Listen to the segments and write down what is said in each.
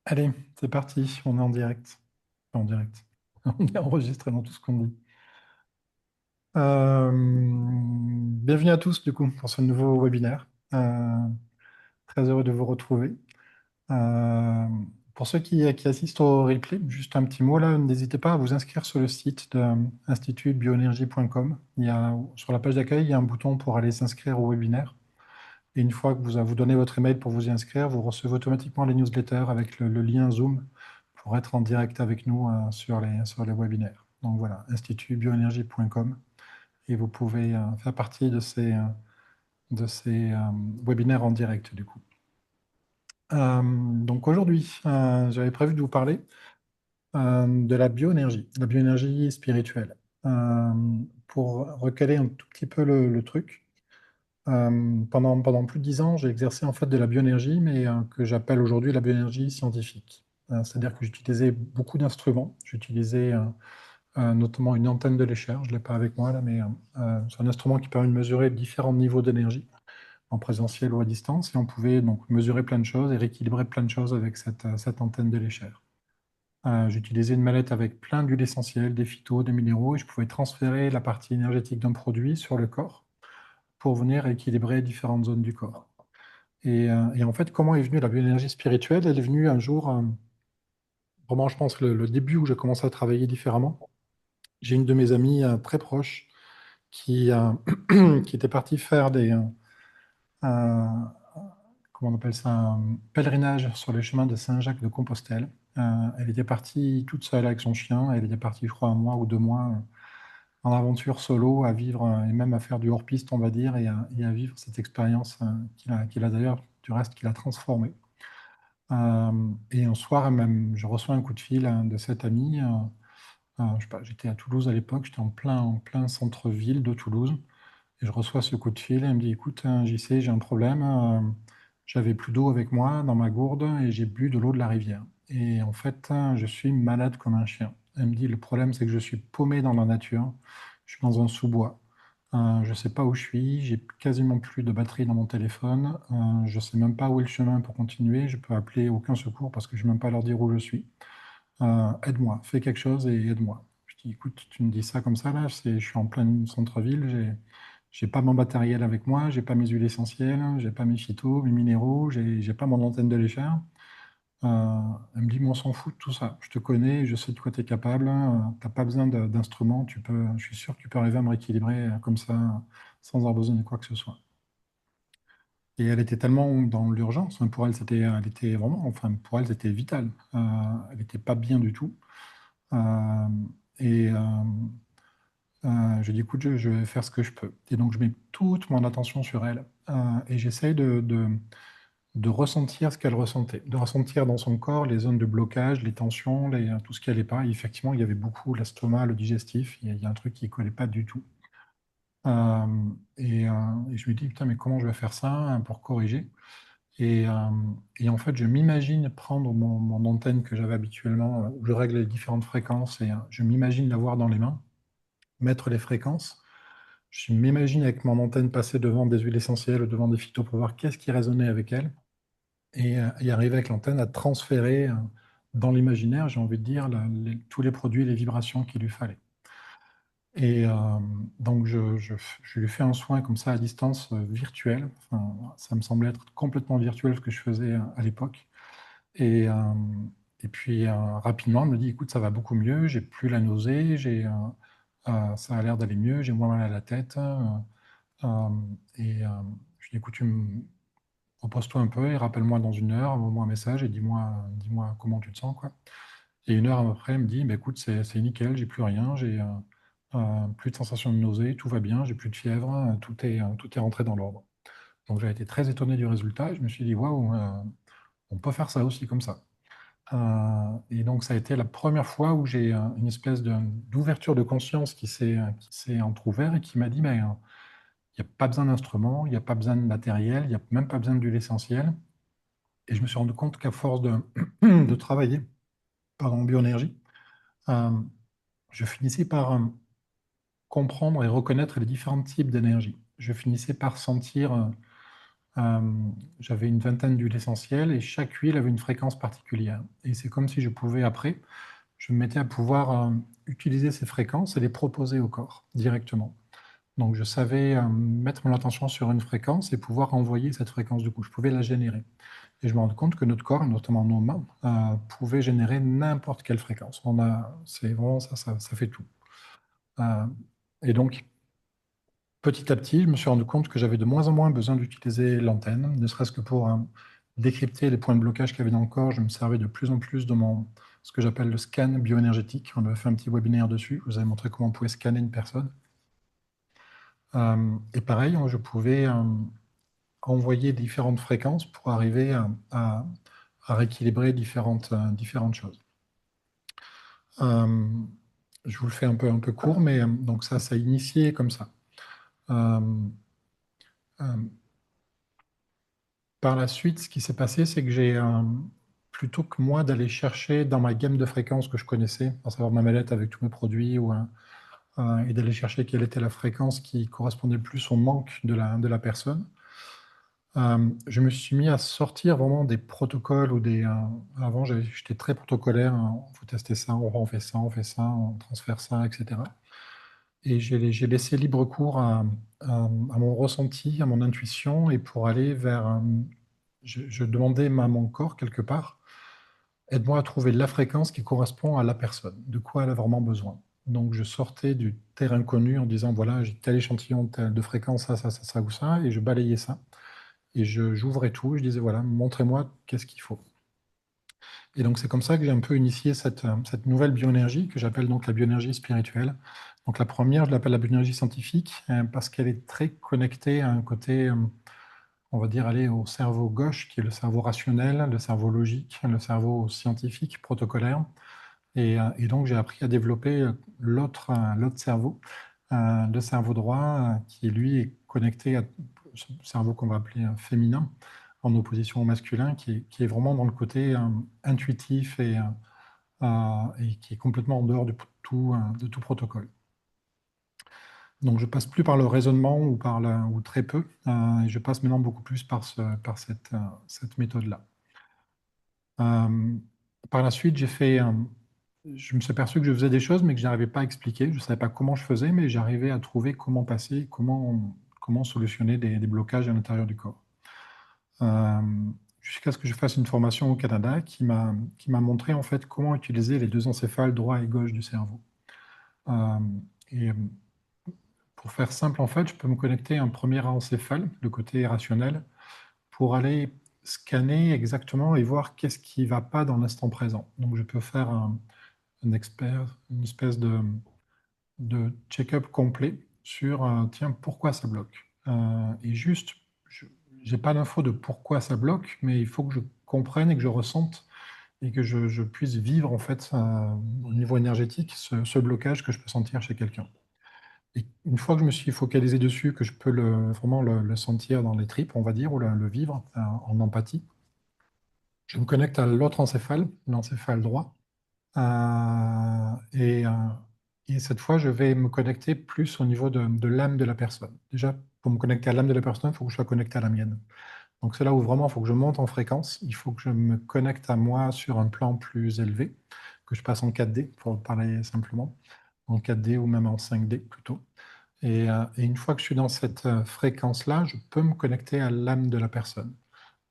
Allez, c'est parti, on est en direct. Enfin, en direct. On est enregistré dans tout ce qu'on dit. Bienvenue à tous, du coup, pour ce nouveau webinaire. Très heureux de vous retrouver. Euh, pour ceux qui assistent au replay, juste un petit mot là, n'hésitez pas à vous inscrire sur le site de institutbioénergie.com. Sur la page d'accueil, il y a un bouton pour aller s'inscrire au webinaire. Et une fois que vous donnez votre email pour vous y inscrire, vous recevez automatiquement les newsletters avec le lien Zoom pour être en direct avec nous sur les webinaires. Donc voilà, institutbioénergie.com et vous pouvez faire partie de ces webinaires en direct du coup. Donc aujourd'hui, j'avais prévu de vous parler de la bioénergie spirituelle. Euh, pour recaler un tout petit peu le truc, pendant plus de 10 ans, j'ai exercé en fait de la bioénergie, mais que j'appelle aujourd'hui la bioénergie scientifique. C'est-à-dire que j'utilisais beaucoup d'instruments. J'utilisais notamment une antenne de l'échelle. Je ne l'ai pas avec moi là, mais c'est un instrument qui permet de mesurer différents niveaux d'énergie en présentiel ou à distance. Et on pouvait donc mesurer plein de choses et rééquilibrer plein de choses avec cette antenne de l'échelle. J'utilisais une mallette avec plein d'huiles essentielles, des phytos, des minéraux, et je pouvais transférer la partie énergétique d'un produit sur le corps pour venir équilibrer différentes zones du corps. Et en fait, comment est venue la bioénergie spirituelle? Elle est venue un jour, vraiment, je pense, le début où j'ai commencé à travailler différemment. J'ai une de mes amies très proche qui était partie faire un- comment on appelle ça, un pèlerinage sur les chemins de Saint-Jacques-de-Compostelle. Elle était partie toute seule avec son chien. Elle était partie, je crois, un mois ou 2 mois en aventure solo, à vivre et même à faire du hors-piste, on va dire, et à vivre cette expérience qu'il a d'ailleurs, du reste, qu'il a transformée. Et un soir même, je reçois un coup de fil de cette amie. Je sais pas, j'étais à Toulouse à l'époque, j'étais en plein centre-ville de Toulouse. Et je reçois ce coup de fil et elle me dit, écoute, JC, j'ai un problème. J'avais plus d'eau avec moi dans ma gourde et j'ai bu de l'eau de la rivière. Et en fait, je suis malade comme un chien. Elle me dit, le problème, c'est que je suis paumé dans la nature. Je suis dans un sous-bois. Je ne sais pas où je suis. J'ai quasiment plus de batterie dans mon téléphone. Je ne sais même pas où est le chemin pour continuer. Je peux appeler aucun secours parce que je ne vais même pas leur dire où je suis. Aide-moi, fais quelque chose et aide-moi. Je dis, écoute, tu me dis ça comme ça, là, je suis en plein centre-ville, j'ai pas mon matériel avec moi, j'ai pas mes huiles essentielles, j'ai pas mes phytos, mes minéraux, j'ai pas mon antenne de l'échelle. Elle me dit, mais on s'en fout de tout ça. Je te connais, je sais de quoi tu es capable, t'as pas besoin d'instruments, je suis sûr que tu peux arriver à me rééquilibrer comme ça, sans avoir besoin de quoi que ce soit. Et elle était tellement dans l'urgence, hein, pour elle, elle était vraiment, enfin, pour elle, c'était vital. Elle n'était pas bien du tout. Euh, et je dis, écoute, je vais faire ce que je peux. Et donc, je mets toute mon attention sur elle et j'essaye de ressentir ce qu'elle ressentait, de ressentir dans son corps les zones de blocage, les tensions, tout ce qui n'allait pas. Et effectivement, il y avait beaucoup l'estomac, le digestif, il y a un truc qui ne collait pas du tout. Euh, et je me dis, putain, mais comment je vais faire ça hein, pour corriger? Et, euh, et en fait, je m'imagine prendre mon antenne que j'avais habituellement, où je règle les différentes fréquences, et je m'imagine l'avoir dans les mains, mettre les fréquences. Je m'imagine avec mon antenne passer devant des huiles essentielles, devant des phytos pour voir qu'est-ce qui résonnait avec elle, et arriver avec l'antenne à transférer dans l'imaginaire, j'ai envie de dire, tous les produits, les vibrations qu'il lui fallait. Et donc, je lui fais un soin comme ça à distance virtuelle. Enfin, ça me semblait être complètement virtuel ce que je faisais à l'époque. Et, euh, et puis rapidement, elle me dit, écoute, ça va beaucoup mieux, j'ai plus la nausée, ça a l'air d'aller mieux, j'ai moins mal à la tête. Euh, et je dis, écoute, repose-toi un peu et rappelle-moi dans 1 heure, envoie-moi un message et dis-moi comment tu te sens, quoi. Et 1 heure après, elle me dit, bah, écoute, c'est nickel, j'ai plus rien, j'ai plus de sensation de nausée, tout va bien, j'ai plus de fièvre, tout est rentré dans l'ordre. Donc j'ai été très étonné du résultat et je me suis dit, waouh, on peut faire ça aussi comme ça. Et donc, ça a été la première fois où j'ai une espèce d'ouverture de conscience qui s'est entrouvert et qui m'a dit, ben, il n'y a pas besoin d'instruments, il n'y a pas besoin de matériel, il n'y a même pas besoin d'huile essentielle. Et je me suis rendu compte qu'à force de travailler en bioénergie, euh, je finissais par comprendre et reconnaître les différents types d'énergie. Je finissais par sentir Euh, J'avais une vingtaine d'huiles essentielles et chaque huile avait une fréquence particulière. Et c'est comme si je pouvais après, je me mettais à pouvoir utiliser ces fréquences et les proposer au corps directement. Donc je savais mettre mon attention sur une fréquence et pouvoir envoyer cette fréquence du coup. Je pouvais la générer. Et je me rends compte que notre corps, et notamment nos mains, pouvaient générer n'importe quelle fréquence. C'est vraiment ça fait tout. Euh, et donc, petit à petit, je me suis rendu compte que j'avais de moins en moins besoin d'utiliser l'antenne, ne serait-ce que pour décrypter les points de blocage qu'il y avait dans le corps. Je me servais de plus en plus de ce que j'appelle le scan bioénergétique. On avait fait un petit webinaire dessus. Je vous avais montré comment on pouvait scanner une personne. Et pareil, je pouvais envoyer différentes fréquences pour arriver à rééquilibrer différentes choses. Euh, je vous le fais un peu court, mais donc ça a initié comme ça. Euh, euh, Par la suite, ce qui s'est passé, c'est que plutôt que moi d'aller chercher dans ma gamme de fréquences que je connaissais, à savoir ma mallette avec tous mes produits, et d'aller chercher quelle était la fréquence qui correspondait le plus au manque de la personne, je me suis mis à sortir vraiment des protocoles avant, j'étais très protocolaire. Il faut tester ça, on fait ça, on transfère ça, etc. Et j'ai laissé libre cours à mon ressenti, à mon intuition, et pour aller vers... je demandais à mon corps, quelque part, aide-moi à trouver la fréquence qui correspond à la personne, de quoi elle a vraiment besoin. Donc je sortais du terrain connu en disant, voilà, j'ai tel échantillon de fréquence, ça ou ça, et je balayais ça. Et j'ouvrais tout, et je disais, voilà, montrez-moi qu'est-ce qu'il faut. Et donc c'est comme ça que j'ai un peu initié cette nouvelle bioénergie que j'appelle donc la bioénergie spirituelle. Donc la première, je l'appelle la bioénergie scientifique parce qu'elle est très connectée à un côté, on va dire, aller au cerveau gauche, qui est le cerveau rationnel, le cerveau logique, le cerveau scientifique, protocolaire. Et donc j'ai appris à développer l'autre cerveau, le cerveau droit, qui lui est connecté à ce cerveau qu'on va appeler féminin, en opposition au masculin, qui est vraiment dans le côté intuitif et qui est complètement en dehors de tout protocole. Donc je passe plus par le raisonnement ou très peu, et je passe maintenant beaucoup plus par cette méthode-là. Par la suite, je me suis aperçu que je faisais des choses, mais que je n'arrivais pas à expliquer. Je ne savais pas comment je faisais, mais j'arrivais à trouver comment passer, comment solutionner des blocages à l'intérieur du corps. Euh, Jusqu'à ce que je fasse une formation au Canada qui m'a montré en fait comment utiliser les deux encéphales droit et gauche du cerveau. Euh, et pour faire simple, en fait, je peux me connecter à un premier encéphale, le côté rationnel, pour aller scanner exactement et voir qu'est-ce qui ne va pas dans l'instant présent. Donc, je peux faire une espèce de check-up complet sur, tiens, pourquoi ça bloque. Et juste, je n'ai pas l'info de pourquoi ça bloque, mais il faut que je comprenne et que je ressente et que je puisse vivre, en fait, au niveau énergétique, ce blocage que je peux sentir chez quelqu'un. Et une fois que je me suis focalisé dessus, que je peux vraiment le sentir dans les tripes, on va dire, ou le vivre en empathie, je me connecte à l'autre encéphale, l'encéphale droit. Euh, et, euh, et cette fois, je vais me connecter plus au niveau de l'âme de la personne. Déjà, pour me connecter à l'âme de la personne, il faut que je sois connecté à la mienne. Donc c'est là où vraiment il faut que je monte en fréquence, il faut que je me connecte à moi sur un plan plus élevé, que je passe en 4D, pour parler simplement, en 4D ou même en 5D plutôt. Et une fois que je suis dans cette fréquence-là, je peux me connecter à l'âme de la personne.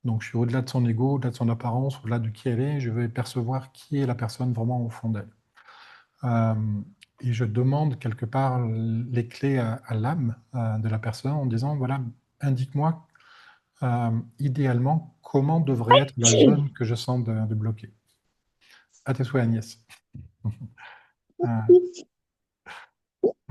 Donc je suis au-delà de son ego, au-delà de son apparence, au-delà de qui elle est, je vais percevoir qui est la personne vraiment au fond d'elle. Euh, et je demande quelque part les clés à l'âme de la personne en disant, voilà, indique-moi idéalement comment devrait être la zone que je sens de bloquer. À tes souhaits, Agnès. Euh,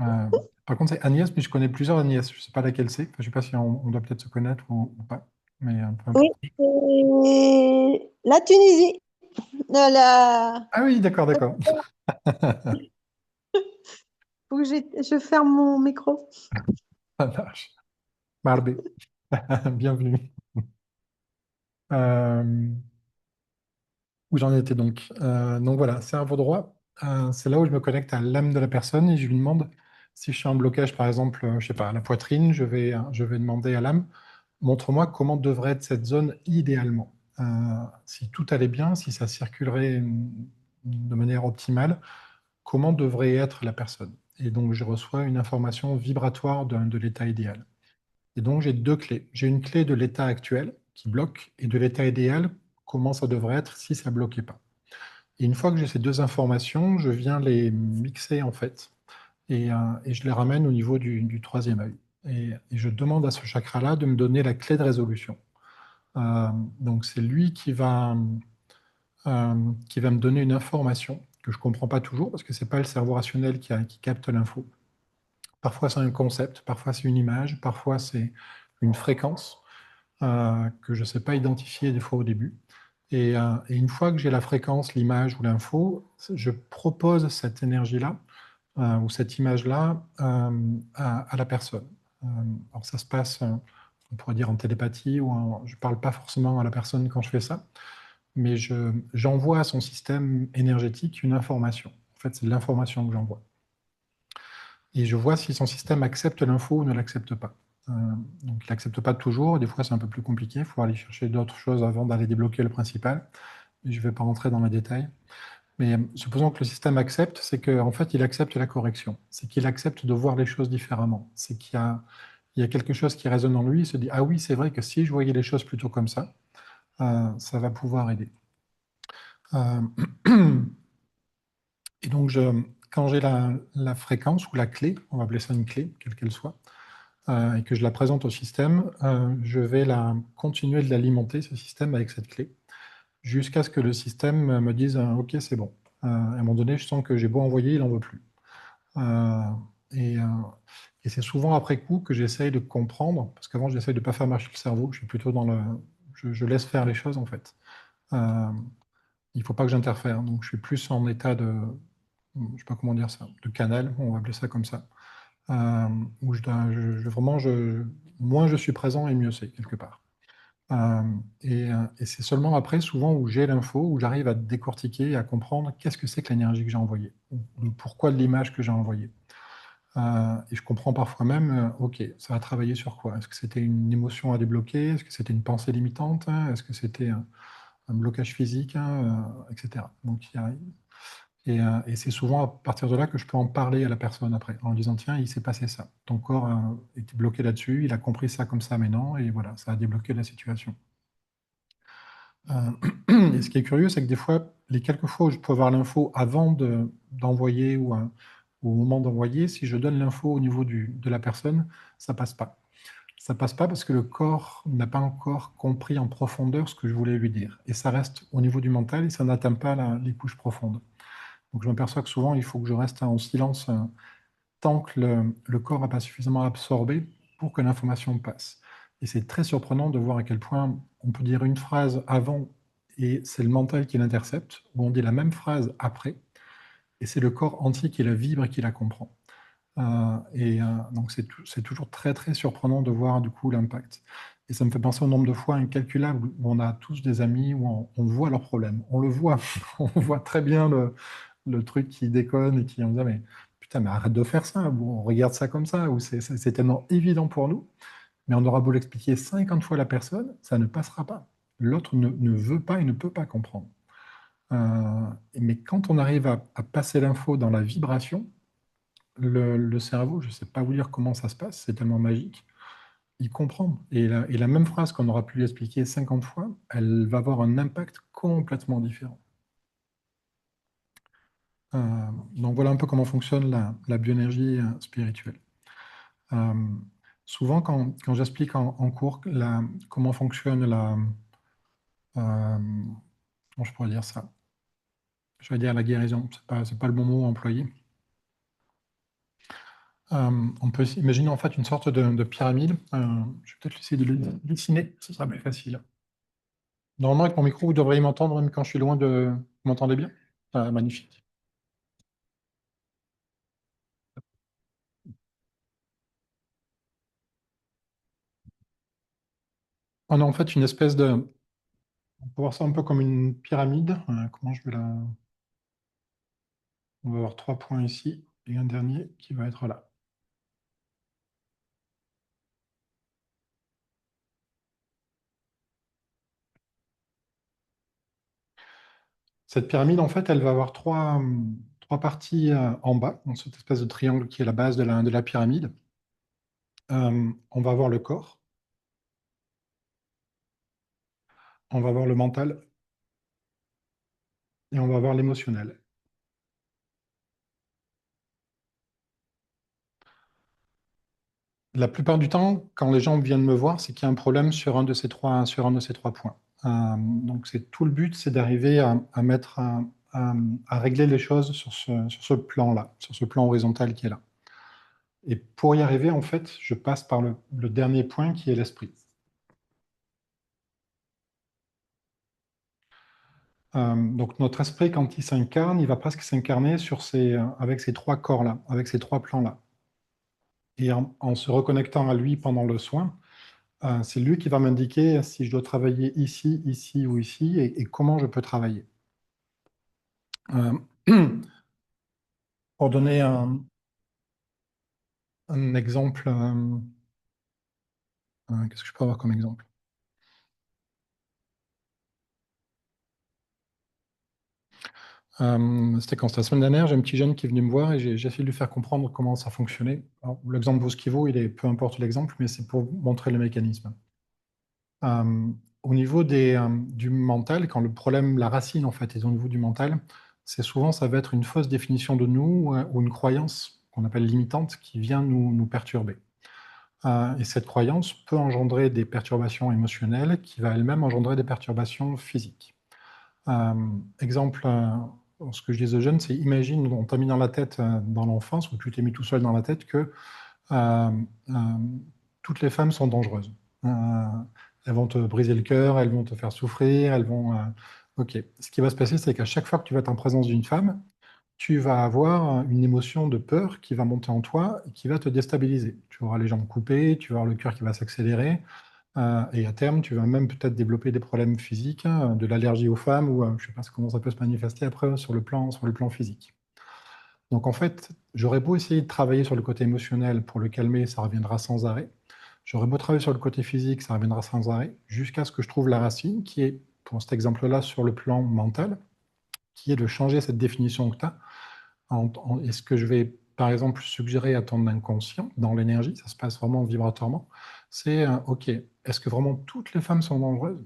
euh, Par contre, c'est Agnès, mais je connais plusieurs Agnès. Je ne sais pas laquelle c'est. Enfin, je ne sais pas si on doit peut-être se connaître ou pas, mais peu Oui, importe. c'est la Tunisie. La... Ah oui, d'accord, d'accord. Faut que je ferme mon micro. Ça marche. Barbé. Bienvenue. Euh, Où j'en étais donc. Donc voilà, cerveau droit, c'est là où je me connecte à l'âme de la personne et je lui demande si je suis en blocage, par exemple, je sais pas, à la poitrine, je vais demander à l'âme, montre-moi comment devrait être cette zone idéalement. Si tout allait bien, si ça circulerait de manière optimale, comment devrait être la personne? Et donc, je reçois une information vibratoire de l'état idéal. Et donc, j'ai deux clés. J'ai une clé de l'état actuel qui bloque et de l'état idéal, comment ça devrait être si ça ne bloquait pas. Et une fois que j'ai ces deux informations, je viens les mixer en fait et je les ramène au niveau du troisième œil. Et je demande à ce chakra-là de me donner la clé de résolution. Euh, donc c'est lui qui va me donner une information que je ne comprends pas toujours parce que ce n'est pas le cerveau rationnel qui capte l'info. Parfois c'est un concept, parfois c'est une image, parfois c'est une fréquence que je ne sais pas identifier des fois au début. Et une fois que j'ai la fréquence, l'image ou l'info, je propose cette énergie-là ou cette image-là à la personne. Alors ça se passe, on pourrait dire en télépathie, je ne parle pas forcément à la personne quand je fais ça, mais j'envoie à son système énergétique une information. En fait, c'est de l'information que j'envoie. Et je vois si son système accepte l'info ou ne l'accepte pas. Euh, donc il n'accepte pas toujours, des fois c'est un peu plus compliqué, il faut aller chercher d'autres choses avant d'aller débloquer le principal. Je ne vais pas rentrer dans les détails. Mais supposons que le système accepte, c'est qu'en fait, il accepte la correction. C'est qu'il accepte de voir les choses différemment. C'est il y a quelque chose qui résonne en lui. Il se dit, ah oui, c'est vrai que si je voyais les choses plutôt comme ça va pouvoir aider. Euh, et donc, quand j'ai la fréquence ou la clé, on va appeler ça une clé, quelle qu'elle soit, et que je la présente au système, je vais continuer de l'alimenter, ce système, avec cette clé, jusqu'à ce que le système me dise, OK, c'est bon. À un moment donné, je sens que j'ai beau envoyer, il n'en veut plus. Euh, et, euh, et c'est souvent après coup que j'essaye de comprendre, parce qu'avant, j'essaye de ne pas faire marcher le cerveau, je suis plutôt dans le... Je laisse faire les choses, en fait. Euh, il ne faut pas que j'interfère, donc je suis plus en état de... Je ne sais pas comment dire ça, de canal, on va appeler ça comme ça, où vraiment, moins je suis présent et mieux c'est, quelque part. Euh, et c'est seulement après, souvent, où j'ai l'info, où j'arrive à décortiquer et à comprendre qu'est-ce que c'est que l'énergie que j'ai envoyée, ou pourquoi de l'image que j'ai envoyée. Et je comprends parfois même, ok, ça a travaillé sur quoi? Est-ce que c'était une émotion à débloquer? Est-ce que c'était une pensée limitante, hein? Est-ce que c'était un blocage physique, hein, etc. Donc, et c'est souvent à partir de là que je peux en parler à la personne après, en disant, tiens, il s'est passé ça. Ton corps était bloqué là-dessus, il a compris ça comme ça maintenant, et voilà, ça a débloqué la situation. Et ce qui est curieux, c'est que des fois, les quelques fois où je peux avoir l'info avant d'envoyer ou au moment d'envoyer, si je donne l'info au niveau de la personne, ça passe pas. Ça passe pas parce que le corps n'a pas encore compris en profondeur ce que je voulais lui dire. Et ça reste au niveau du mental et ça n'atteint pas les couches profondes. Donc je m'aperçois que souvent, il faut que je reste en silence tant que le corps n'a pas suffisamment absorbé pour que l'information passe. Et c'est très surprenant de voir à quel point on peut dire une phrase avant et c'est le mental qui l'intercepte, ou on dit la même phrase après et c'est le corps entier qui la vibre et qui la comprend. Donc c'est toujours très très surprenant de voir du coup l'impact. Et ça me fait penser au nombre de fois incalculable où on a tous des amis, où on voit leurs problèmes. On le voit, on voit très bien le truc qui déconne et qui on dit, ah, mais putain, mais arrête de faire ça, bon, on regarde ça comme ça, ou c'est tellement évident pour nous, mais on aura beau l'expliquer 50 fois à la personne, ça ne passera pas. L'autre ne veut pas et ne peut pas comprendre. Mais quand on arrive à passer l'info dans la vibration, le cerveau, je ne sais pas vous dire comment ça se passe, c'est tellement magique, il comprend. Et la même phrase qu'on aura pu lui expliquer 50 fois, elle va avoir un impact complètement différent. Donc voilà un peu comment fonctionne la bioénergie spirituelle. Euh, Souvent, quand j'explique en cours comment fonctionne comment je pourrais dire ça? Je vais dire la guérison, c'est pas le bon mot employé. On peut imaginer en fait une sorte de pyramide. Je vais peut-être essayer de le dessiner, ce sera plus facile. Normalement, avec mon micro, vous devriez m'entendre même quand je suis loin de... Vous m'entendez bien? Ah, magnifique. On a en fait une espèce de... On peut voir ça un peu comme une pyramide. Comment je vais la... On va avoir 3 points ici et un dernier qui va être là. Cette pyramide, en fait, elle va avoir trois parties en bas, dans cette espèce de triangle qui est la base de la pyramide. On va avoir le corps, on va avoir le mental et on va avoir l'émotionnel. La plupart du temps, quand les gens viennent me voir, c'est qu'il y a un problème sur un de ces trois points. Donc, c'est tout le but, c'est d'arriver à mettre, à régler les choses sur ce plan-là, sur ce plan horizontal qui est là. Et pour y arriver, en fait, je passe par le dernier point qui est l'esprit. Donc, notre esprit, quand il s'incarne, il va presque s'incarner avec ces trois corps-là, avec ces trois plans-là. Et en se reconnectant à lui pendant le soin, c'est lui qui va m'indiquer si je dois travailler ici, ici ou ici et comment je peux travailler. Euh, pour donner un exemple, qu'est-ce que je peux avoir comme exemple? C'était quand? C'était la semaine dernière, j'ai un petit jeune qui est venu me voir et j'ai essayé de lui faire comprendre comment ça fonctionnait. L'exemple vaut ce qu'il vaut, peu importe l'exemple, mais c'est pour montrer le mécanisme. Euh, Au niveau du mental, quand le problème, la racine en fait, est au niveau du mental, c'est souvent, ça va être une fausse définition de nous ou une croyance qu'on appelle limitante qui vient nous perturber. Et cette croyance peut engendrer des perturbations émotionnelles qui va elle-même engendrer des perturbations physiques. Euh, Exemple, ce que je dis aux jeunes, c'est imagine, on t'a mis dans la tête dans l'enfance, ou tu t'es mis tout seul dans la tête que euh, euh, toutes les femmes sont dangereuses. Elles vont te briser le cœur, elles vont te faire souffrir, elles vont... Ok. Ce qui va se passer, c'est qu'à chaque fois que tu vas être en présence d'une femme, tu vas avoir une émotion de peur qui va monter en toi et qui va te déstabiliser. Tu auras les jambes coupées, tu vas avoir le cœur qui va s'accélérer, et à terme, tu vas même peut-être développer des problèmes physiques, hein, de l'allergie aux femmes, ou je ne sais pas comment ça peut se manifester après sur le plan physique. Donc en fait, j'aurais beau essayer de travailler sur le côté émotionnel pour le calmer, ça reviendra sans arrêt. J'aurais beau travailler sur le côté physique, ça reviendra sans arrêt, jusqu'à ce que je trouve la racine, qui est, pour cet exemple-là, sur le plan mental, qui est de changer cette définition que tu as. Est-ce que je vais, par exemple, suggérer à ton inconscient, dans l'énergie, ça se passe vraiment vibratoirement, c'est, OK, est-ce que vraiment toutes les femmes sont dangereuses?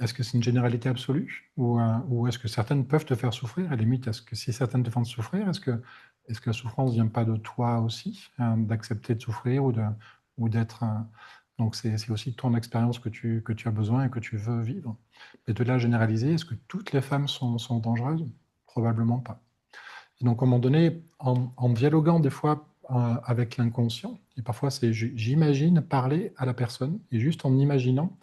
Est-ce que c'est une généralité absolue ou est-ce que certaines peuvent te faire souffrir? À la limite, est-ce que si certaines te font souffrir, est-ce que la souffrance ne vient pas de toi aussi, d'accepter de souffrir ou d'être... donc c'est aussi ton expérience que tu as besoin et que tu veux vivre. Et de là généraliser, est-ce que toutes les femmes sont dangereuses? Probablement pas. Et donc, à un moment donné, en dialoguant des fois avec l'inconscient, et parfois j'imagine parler à la personne, et juste en imaginant,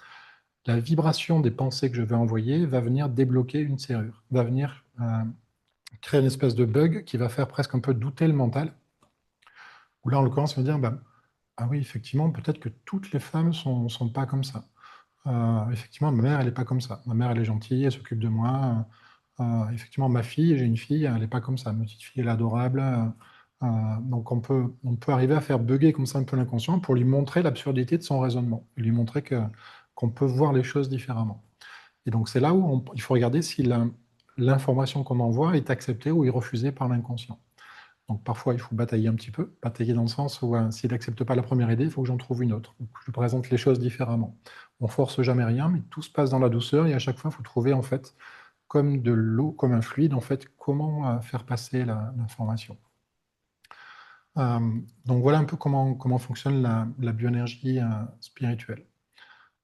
la vibration des pensées que je vais envoyer va venir débloquer une serrure, va venir créer une espèce de bug qui va faire presque un peu douter le mental, où là, en l'occurrence, il va dire, bah, ah oui, effectivement, peut-être que toutes les femmes sont pas comme ça. Effectivement, ma mère, elle n'est pas comme ça. Ma mère, elle est gentille, elle s'occupe de moi. Effectivement, ma fille, j'ai une fille, elle n'est pas comme ça. Ma petite fille, elle est adorable. Donc, on peut arriver à faire bugger comme ça un peu l'inconscient pour lui montrer l'absurdité de son raisonnement, lui montrer qu'on peut voir les choses différemment. Et donc, c'est là où il faut regarder si l'information qu'on envoie est acceptée ou est refusée par l'inconscient. Donc, parfois, il faut batailler un petit peu, batailler dans le sens où s'il n'accepte pas la première idée, il faut que j'en trouve une autre, ou que je présente les choses différemment. On force jamais rien, mais tout se passe dans la douceur, et à chaque fois, il faut trouver, en fait, comme de l'eau, comme un fluide, en fait, comment faire passer l'information. Donc, voilà un peu comment fonctionne la bioénergie spirituelle.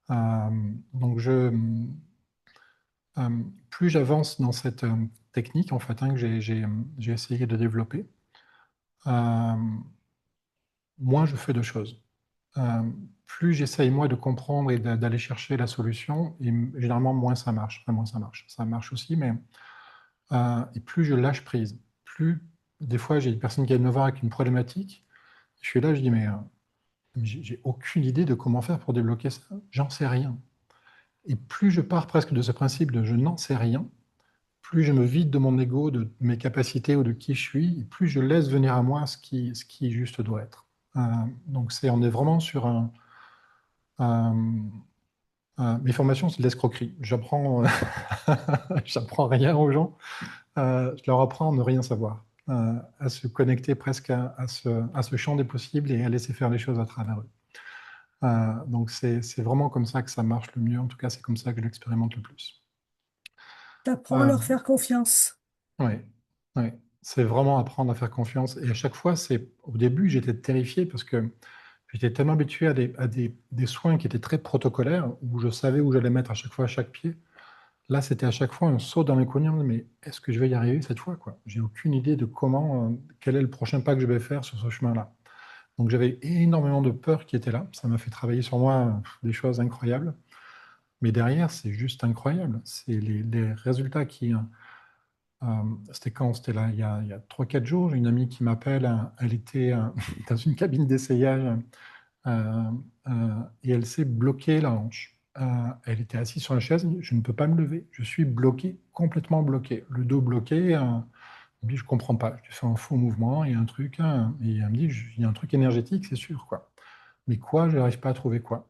Euh, donc, plus j'avance dans cette technique, en fait, que j'ai essayé de développer, euh, moins je fais de choses. Euh, Plus j'essaye, moi, de comprendre et d'aller chercher la solution, et généralement, moins ça marche. Enfin, moins ça marche. Ça marche aussi, mais et plus je lâche prise. Plus, des fois, j'ai une personne qui vient me voir avec une problématique, je suis là, je dis, mais j'ai aucune idée de comment faire pour débloquer ça. J'en sais rien. Et plus je pars presque de ce principe de je n'en sais rien, plus je me vide de mon ego, de mes capacités ou de qui je suis, et plus je laisse venir à moi ce qui juste doit être. Donc on est vraiment sur un, Mes formations, c'est de l'escroquerie. J'apprends j'apprends rien aux gens. Je leur apprends à ne rien savoir, à se connecter presque à ce champ des possibles et à laisser faire les choses à travers eux. Donc c'est vraiment comme ça que ça marche le mieux. En tout cas, c'est comme ça que je l'expérimente le plus. T'apprends à Euh, leur faire confiance. ouais, ouais. C'est vraiment apprendre à faire confiance. Et à chaque fois, au début, j'étais terrifié parce que j'étais tellement habitué des soins qui étaient très protocolaires, où je savais où j'allais mettre à chaque fois à chaque pied. Là, c'était à chaque fois un saut dans l'inconnu. Mais est-ce que je vais y arriver cette fois, quoi? J'ai aucune idée de quel est le prochain pas que je vais faire sur ce chemin-là. Donc j'avais énormément de peur qui était là. Ça m'a fait travailler sur moi des choses incroyables. Mais derrière, c'est juste incroyable. C'est les résultats c'était quand? C'était là, il y a 3-4 jours. J'ai une amie qui m'appelle. Elle était dans une cabine d'essayage euh, et elle s'est bloquée la hanche. Elle était assise sur la chaise. Je ne peux pas me lever. Je suis bloqué, complètement bloqué. Le dos bloqué. Elle me dit, je comprends pas. Je fais un faux mouvement. Il y a un truc. Et elle me dit, il y a un truc énergétique, c'est sûr, quoi. Mais quoi? Je n'arrive pas à trouver quoi.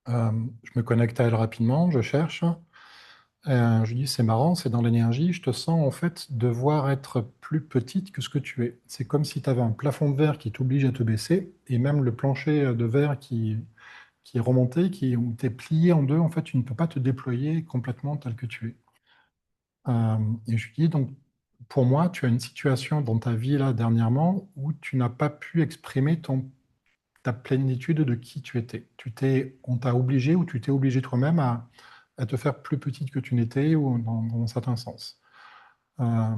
Je me connecte à elle rapidement. Je cherche. Je lui dis, c'est marrant, c'est dans l'énergie, je te sens en fait devoir être plus petite que ce que tu es. C'est comme si tu avais un plafond de verre qui t'oblige à te baisser, et même le plancher de verre qui est remonté, où tu es plié en deux, en fait, tu ne peux pas te déployer complètement tel que tu es. Et je lui dis, donc, pour moi, tu as une situation dans ta vie là dernièrement où tu n'as pas pu exprimer ta plénitude de qui tu étais. On t'a obligé ou tu t'es obligé toi-même à te faire plus petite que tu n'étais ou dans un certain sens. Euh,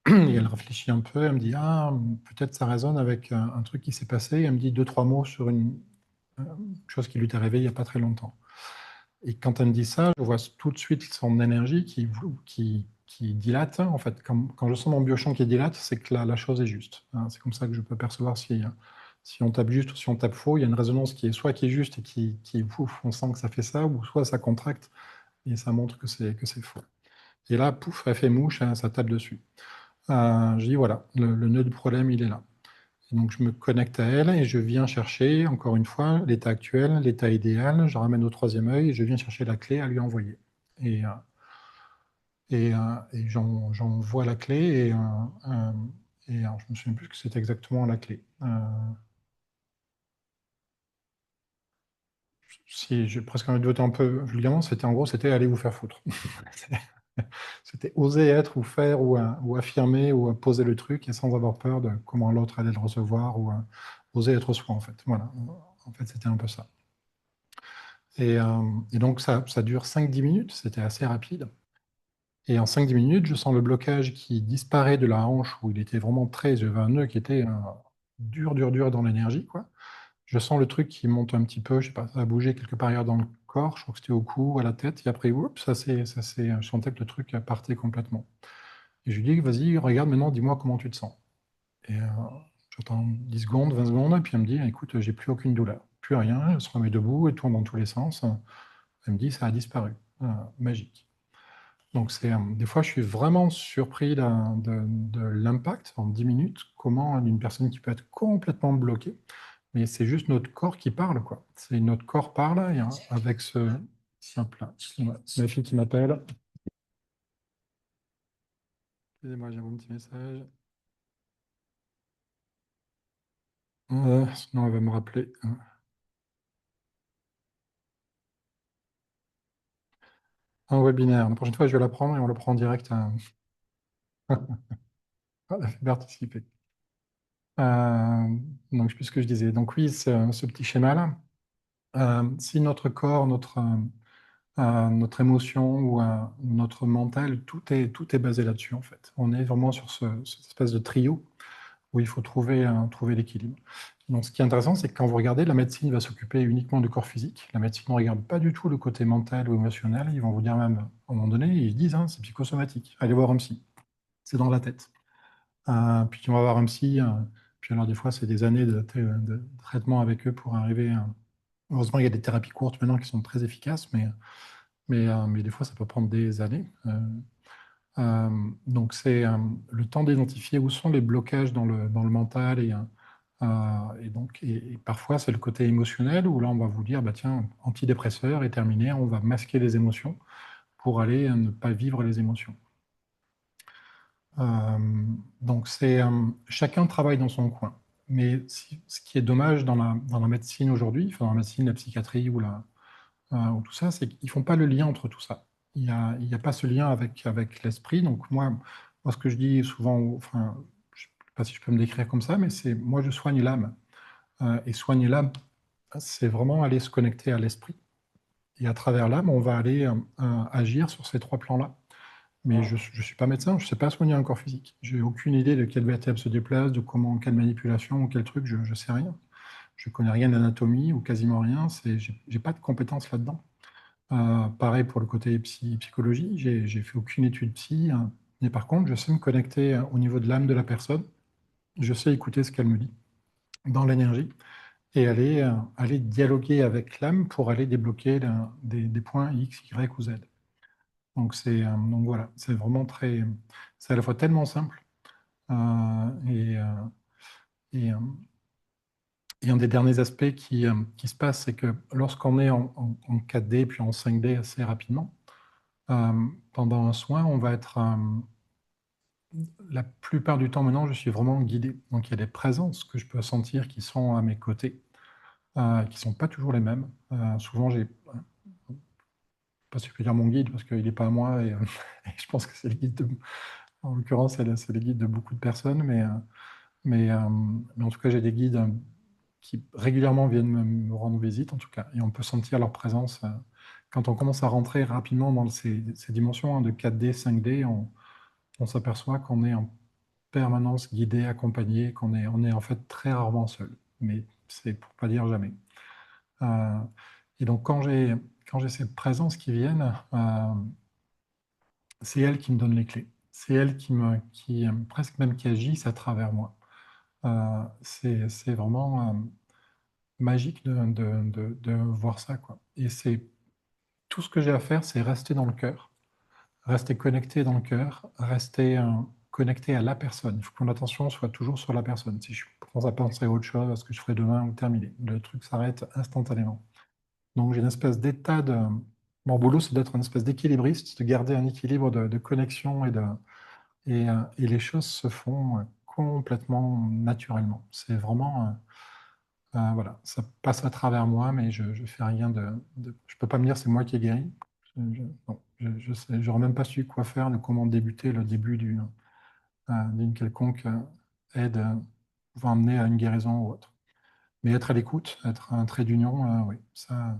et elle réfléchit un peu, elle me dit, ah, peut-être ça résonne avec un truc qui s'est passé. Et elle me dit deux, trois mots sur une chose qui lui est arrivée il n'y a pas très longtemps. Et quand elle me dit ça, je vois tout de suite son énergie qui dilate. En fait, quand je sens mon biochamp qui dilate, c'est que la chose est juste. Hein. C'est comme ça que je peux percevoir si on tape juste ou si on tape faux. Il y a une résonance qui est soit qui est juste et pouf, on sent que ça fait ça, ou soit ça contracte et ça montre que c'est faux. Et là, pouf, elle fait mouche, hein, ça tape dessus. Je dis voilà, le nœud du problème, il est là. Et donc je me connecte à elle et je viens chercher, encore une fois, l'état actuel, l'état idéal, je ramène au troisième œil et je viens chercher la clé à lui envoyer. Et, euh, et j'envoie la clé et alors, je me souviens plus ce que c'était exactement la clé. Si j'ai presque envie de voter un peu vulgairement, c'était en gros, c'était allez vous faire foutre. C'était oser être ou faire ou affirmer ou poser le truc et sans avoir peur de comment l'autre allait le recevoir ou oser être soi en fait. Voilà, en fait c'était un peu ça. Et donc ça dure 5-10 minutes, c'était assez rapide. Et en 5-10 minutes, je sens le blocage qui disparaît de la hanche où il était vraiment très, j'avais un nœud qui était dur, dur, dur dans l'énergie, quoi. Je sens le truc qui monte un petit peu, je sais pas, ça a bougé quelque part ailleurs dans le corps, je crois que c'était au cou, à la tête, et après, oups, je sentais que le truc partait complètement. Et je lui dis, vas-y, regarde maintenant, dis-moi comment tu te sens. Et j'attends 10 secondes, 20 secondes, et puis elle me dit, écoute, j'ai plus aucune douleur, plus rien, elle se remet debout, elle tourne dans tous les sens. Elle me dit, ça a disparu. Magique. Donc des fois, je suis vraiment surpris de l'impact en 10 minutes, comment une personne qui peut être complètement bloquée, mais c'est juste notre corps qui parle, quoi. C'est notre corps parle, et, avec ce... Hop là, excusez-moi, ma fille qui m'appelle. Excusez-moi, j'ai un petit message. Sinon, elle va me rappeler. Un webinaire. La prochaine fois, je vais la prendre et on le prend en direct. Elle a fait participer. Donc, je sais plus ce que je disais. Donc oui, ce petit schéma-là, si notre corps, notre émotion ou notre mental, tout est basé là-dessus, en fait. On est vraiment sur cette espèce de trio où il faut trouver l'équilibre. Donc, ce qui est intéressant, c'est que quand vous regardez, la médecine va s'occuper uniquement du corps physique. La médecine ne regarde pas du tout le côté mental ou émotionnel. Ils vont vous dire même, à un moment donné, ils disent, hein, c'est psychosomatique. Allez voir un psy. C'est dans la tête. Puis on va voir un psy. Puis alors, des fois, c'est des années de traitement avec eux pour arriver. Heureusement, il y a des thérapies courtes maintenant qui sont très efficaces, mais des fois, ça peut prendre des années. Donc, c'est le temps d'identifier où sont les blocages dans le mental Et parfois, c'est le côté émotionnel où là, on va vous dire, bah, tiens, antidépresseur est terminé, on va masquer les émotions pour aller ne pas vivre les émotions. Donc, chacun travaille dans son coin. Mais ce qui est dommage dans la médecine aujourd'hui, enfin, dans la médecine, la psychiatrie ou tout ça, c'est qu'ils ne font pas le lien entre tout ça. Il y a pas ce lien avec l'esprit. Donc, moi, ce que je dis souvent, enfin, je ne sais pas si je peux me décrire comme ça, mais c'est moi, je soigne l'âme. Et soigner l'âme, c'est vraiment aller se connecter à l'esprit. Et à travers l'âme, on va aller agir sur ces trois plans-là. Mais je ne suis pas médecin, je ne sais pas soigner un corps physique. J'ai aucune idée de quelle vertèbre se déplace, de comment, quelle manipulation ou quel truc, je ne sais rien. Je ne connais rien d'anatomie ou quasiment rien, je n'ai pas de compétences là-dedans. Pareil pour le côté psychologie, j'ai fait aucune étude psy, hein. Mais par contre, je sais me connecter au niveau de l'âme de la personne, je sais écouter ce qu'elle me dit dans l'énergie et aller dialoguer avec l'âme pour aller débloquer des points X, Y ou Z. Donc voilà, c'est vraiment c'est à la fois tellement simple euh, et, euh, et, euh, et un des derniers aspects qui se passe, c'est que lorsqu'on est en 4D puis en 5D assez rapidement, pendant un soin, on va être la plupart du temps maintenant, je suis vraiment guidé. Donc il y a des présences que je peux sentir qui sont à mes côtés, qui ne sont pas toujours les mêmes. Souvent, j'ai pas si je peux dire mon guide parce qu'il n'est pas à moi et, et je pense que c'est le guide en l'occurrence, c'est le guide de beaucoup de personnes, mais en tout cas, j'ai des guides qui régulièrement viennent me rendre visite, en tout cas, et on peut sentir leur présence. Quand on commence à rentrer rapidement dans ces dimensions hein, de 4D, 5D, on s'aperçoit qu'on est en permanence guidé, accompagné, on est en fait très rarement seul, mais c'est pour pas dire jamais. Euh, et donc, quand j'ai ces présences qui viennent, c'est elles qui me donnent les clés. C'est elles presque même qui agissent à travers moi. C'est vraiment magique de voir ça, quoi. Et c'est tout ce que j'ai à faire, c'est rester dans le cœur, rester connecté dans le cœur, rester connecté à la personne. Il faut que mon attention soit toujours sur la personne. Si je commence à penser à autre chose, à ce que je ferai demain ou terminé, le truc s'arrête instantanément. Donc j'ai une espèce d'état de... Mon boulot, c'est d'être une espèce d'équilibriste, de garder un équilibre de connexion et les choses se font complètement naturellement. C'est vraiment... voilà, ça passe à travers moi, mais je ne fais rien je peux pas me dire c'est moi qui ai guéri. Non, j'aurais même pas su quoi faire, de comment débuter le début d'une quelconque aide pouvant amener à une guérison ou autre. Mais être à l'écoute, être un trait d'union, oui, ça,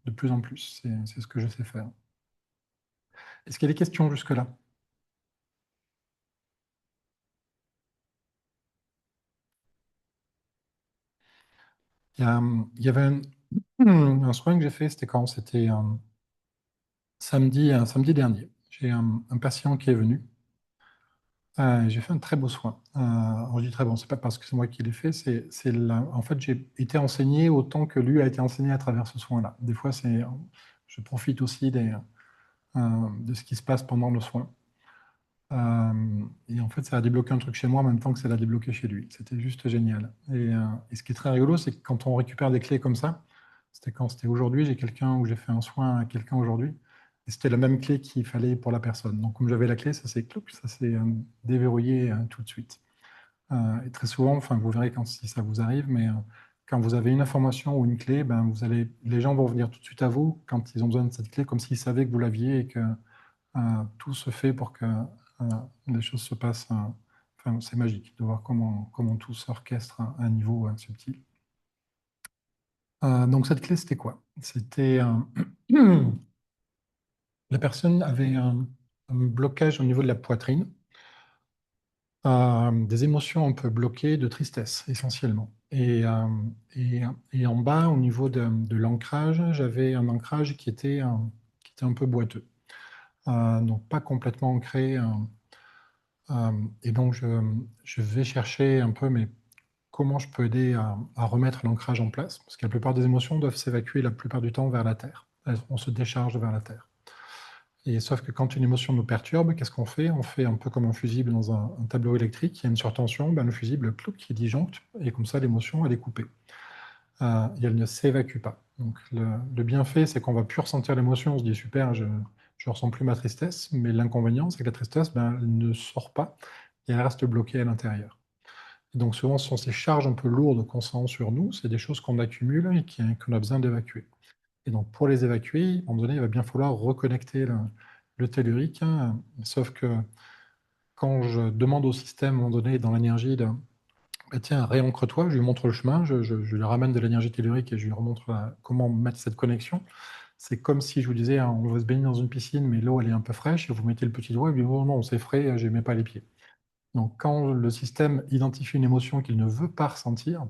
de plus en plus, c'est ce que je sais faire. Est-ce qu'il y a des questions jusque-là? Il y avait un soin que j'ai fait, c'était quand? C'était un samedi dernier. J'ai un patient qui est venu. J'ai fait un très beau soin. Alors je dis très bon, c'est pas parce que c'est moi qui l'ai fait, en fait, j'ai été enseigné autant que lui a été enseigné à travers ce soin-là. Des fois, je profite aussi de ce qui se passe pendant le soin. Et en fait, ça a débloqué un truc chez moi en même temps que ça l'a débloqué chez lui. C'était juste génial. Et ce qui est très rigolo, c'est que quand on récupère des clés comme ça, c'était aujourd'hui, j'ai quelqu'un où j'ai fait un soin à quelqu'un aujourd'hui, et c'était la même clé qu'il fallait pour la personne. Donc, comme j'avais la clé, ça s'est déverrouillé tout de suite. Et très souvent, enfin, vous verrez si ça vous arrive, mais quand vous avez une information ou une clé, ben, les gens vont venir tout de suite à vous quand ils ont besoin de cette clé, comme s'ils savaient que vous l'aviez et que tout se fait pour que les choses se passent. Enfin, c'est magique de voir comment tout s'orchestre à un niveau subtil. Donc cette clé, c'était quoi? C'était la personne avait un blocage au niveau de la poitrine, des émotions un peu bloquées, de tristesse essentiellement. Et en bas, au niveau de l'ancrage, j'avais un ancrage qui était un peu boiteux. Donc pas complètement ancré. Et donc, je vais chercher un peu, mais comment je peux aider à remettre l'ancrage en place? Parce que la plupart des émotions doivent s'évacuer la plupart du temps vers la terre. On se décharge vers la terre. Et sauf que quand une émotion nous perturbe, qu'est-ce qu'on fait? On fait un peu comme un fusible dans un tableau électrique, il y a une surtension, ben, le fusible, clouc, il disjoncte, et comme ça, l'émotion, elle est coupée. Et elle ne s'évacue pas. Donc le bienfait, c'est qu'on va plus ressentir l'émotion, on se dit super, je ne ressens plus ma tristesse, mais l'inconvénient, c'est que la tristesse, ben, elle ne sort pas, et elle reste bloquée à l'intérieur. Donc souvent, ce sont ces charges un peu lourdes qu'on sent sur nous, c'est des choses qu'on accumule et qu'on a besoin d'évacuer. Et donc pour les évacuer, à un moment donné, il va bien falloir reconnecter le tellurique, hein. Sauf que quand je demande au système, à un moment donné, dans l'énergie, de bah, tiens, réancre-toi, je lui montre le chemin, je lui ramène de l'énergie tellurique et je lui remontre comment mettre cette connexion. C'est comme si je vous disais, hein, on veut se baigner dans une piscine, mais l'eau elle est un peu fraîche, et vous mettez le petit doigt et vous dites, oh non, c'est frais, je mets pas les pieds. Donc quand le système identifie une émotion qu'il ne veut pas ressentir,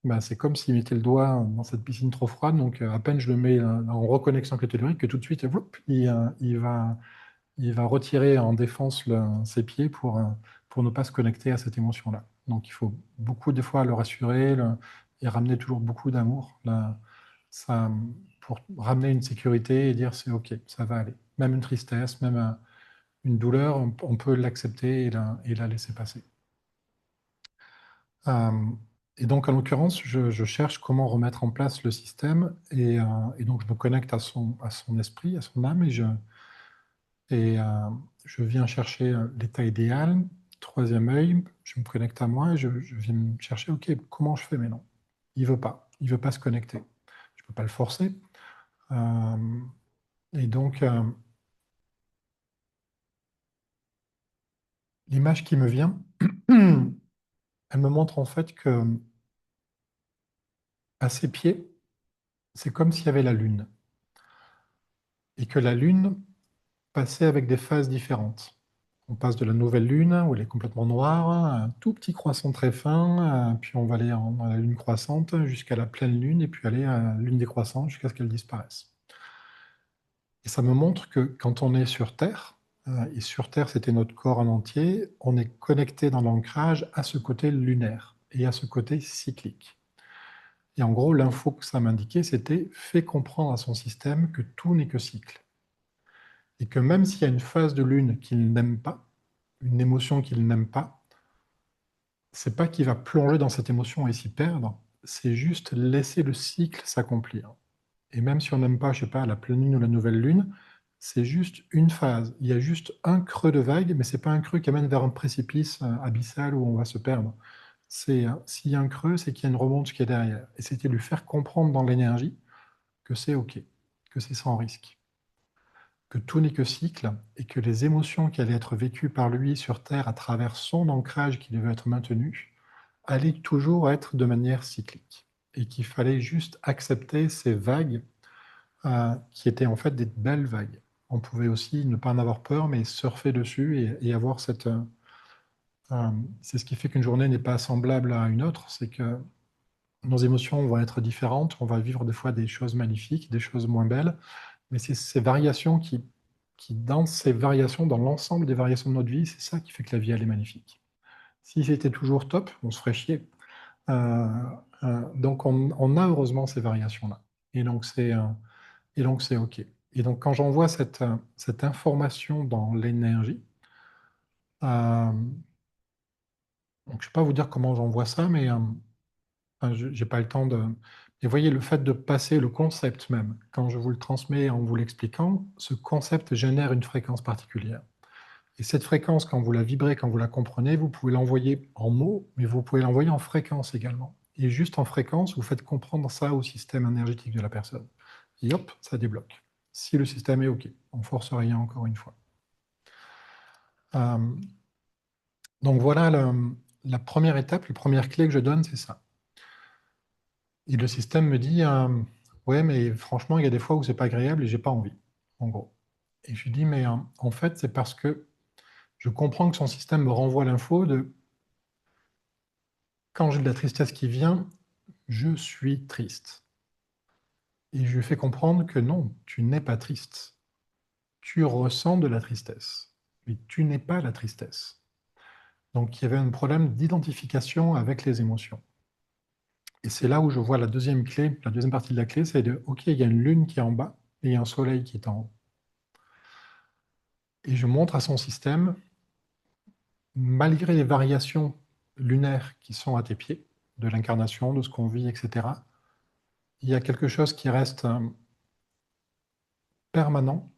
bah, c'est comme s'il mettait le doigt dans cette piscine trop froide, donc à peine je le mets en reconnexion avec le tellurique, que tout de suite, vloup, il va retirer en défense ses pieds pour ne pas se connecter à cette émotion-là. Donc il faut beaucoup des fois le rassurer et ramener toujours beaucoup d'amour ça, pour ramener une sécurité et dire c'est OK, ça va aller. Même une tristesse, même une douleur, on peut l'accepter et la laisser passer. Euh, et donc, en l'occurrence, je cherche comment remettre en place le système et donc je me connecte à son esprit, à son âme et je viens chercher l'état idéal. Troisième œil, je me connecte à moi et je viens me chercher, OK, comment je fais? Mais non, il veut pas se connecter. Je peux pas le forcer. Euh, et donc, l'image qui me vient, elle me montre en fait que à ses pieds, c'est comme s'il y avait la lune et que la lune passait avec des phases différentes. On passe de la nouvelle lune, où elle est complètement noire, à un tout petit croissant très fin, puis on va aller à la lune croissante jusqu'à la pleine lune, et puis aller à la lune décroissante jusqu'à ce qu'elle disparaisse. Et ça me montre que quand on est sur Terre, et sur Terre c'était notre corps en entier, on est connecté dans l'ancrage à ce côté lunaire et à ce côté cyclique. Et en gros, l'info que ça m'indiquait, c'était fait comprendre à son système que tout n'est que cycle. Et que même s'il y a une phase de lune qu'il n'aime pas, une émotion qu'il n'aime pas, c'est pas qu'il va plonger dans cette émotion et s'y perdre, c'est juste laisser le cycle s'accomplir. Et même si on n'aime pas, je sais pas, la pleine lune ou la nouvelle lune, c'est juste une phase. Il y a juste un creux de vague, mais c'est pas un creux qui amène vers un précipice abyssal où on va se perdre. C'est s'il y a un creux, c'est qu'il y a une remonte qui est derrière. Et c'était lui faire comprendre dans l'énergie que c'est OK, que c'est sans risque, que tout n'est que cycle et que les émotions qui allaient être vécues par lui sur Terre à travers son ancrage qui devait être maintenu allaient toujours être de manière cyclique et qu'il fallait juste accepter ces vagues qui étaient en fait des belles vagues. On pouvait aussi ne pas en avoir peur, mais surfer dessus et avoir cette... c'est ce qui fait qu'une journée n'est pas semblable à une autre, c'est que nos émotions vont être différentes, on va vivre des fois des choses magnifiques, des choses moins belles, mais c'est ces variations dans ces variations, dans l'ensemble des variations de notre vie, c'est ça qui fait que la vie, elle est magnifique. Si c'était toujours top, on se ferait chier. Euh, donc on a heureusement ces variations-là. Et donc c'est OK. Et donc quand j'envoie cette information dans l'énergie, euh, donc je ne vais pas vous dire comment j'envoie ça, mais enfin, je n'ai pas le temps de... Et vous voyez, le fait de passer le concept même, quand je vous le transmets en vous l'expliquant, ce concept génère une fréquence particulière. Et cette fréquence, quand vous la vibrez, quand vous la comprenez, vous pouvez l'envoyer en mots, mais vous pouvez l'envoyer en fréquence également. Et juste en fréquence, vous faites comprendre ça au système énergétique de la personne. Et hop, ça débloque. Si le système est OK, on force rien encore une fois. Euh, donc voilà la première étape, la première clé que je donne, c'est ça. Et le système me dit, ouais, mais franchement, il y a des fois où c'est pas agréable et j'ai pas envie, en gros. Et je lui dis, mais en fait, c'est parce que je comprends que son système me renvoie l'info de quand j'ai de la tristesse qui vient, je suis triste. Et je lui fais comprendre que non, tu n'es pas triste. Tu ressens de la tristesse, mais tu n'es pas la tristesse. Donc il y avait un problème d'identification avec les émotions. Et c'est là où je vois la deuxième clé, la deuxième partie de la clé, c'est de, OK, il y a une lune qui est en bas et il y a un soleil qui est en haut. Et je montre à son système, malgré les variations lunaires qui sont à tes pieds, de l'incarnation, de ce qu'on vit, etc., il y a quelque chose qui reste permanent,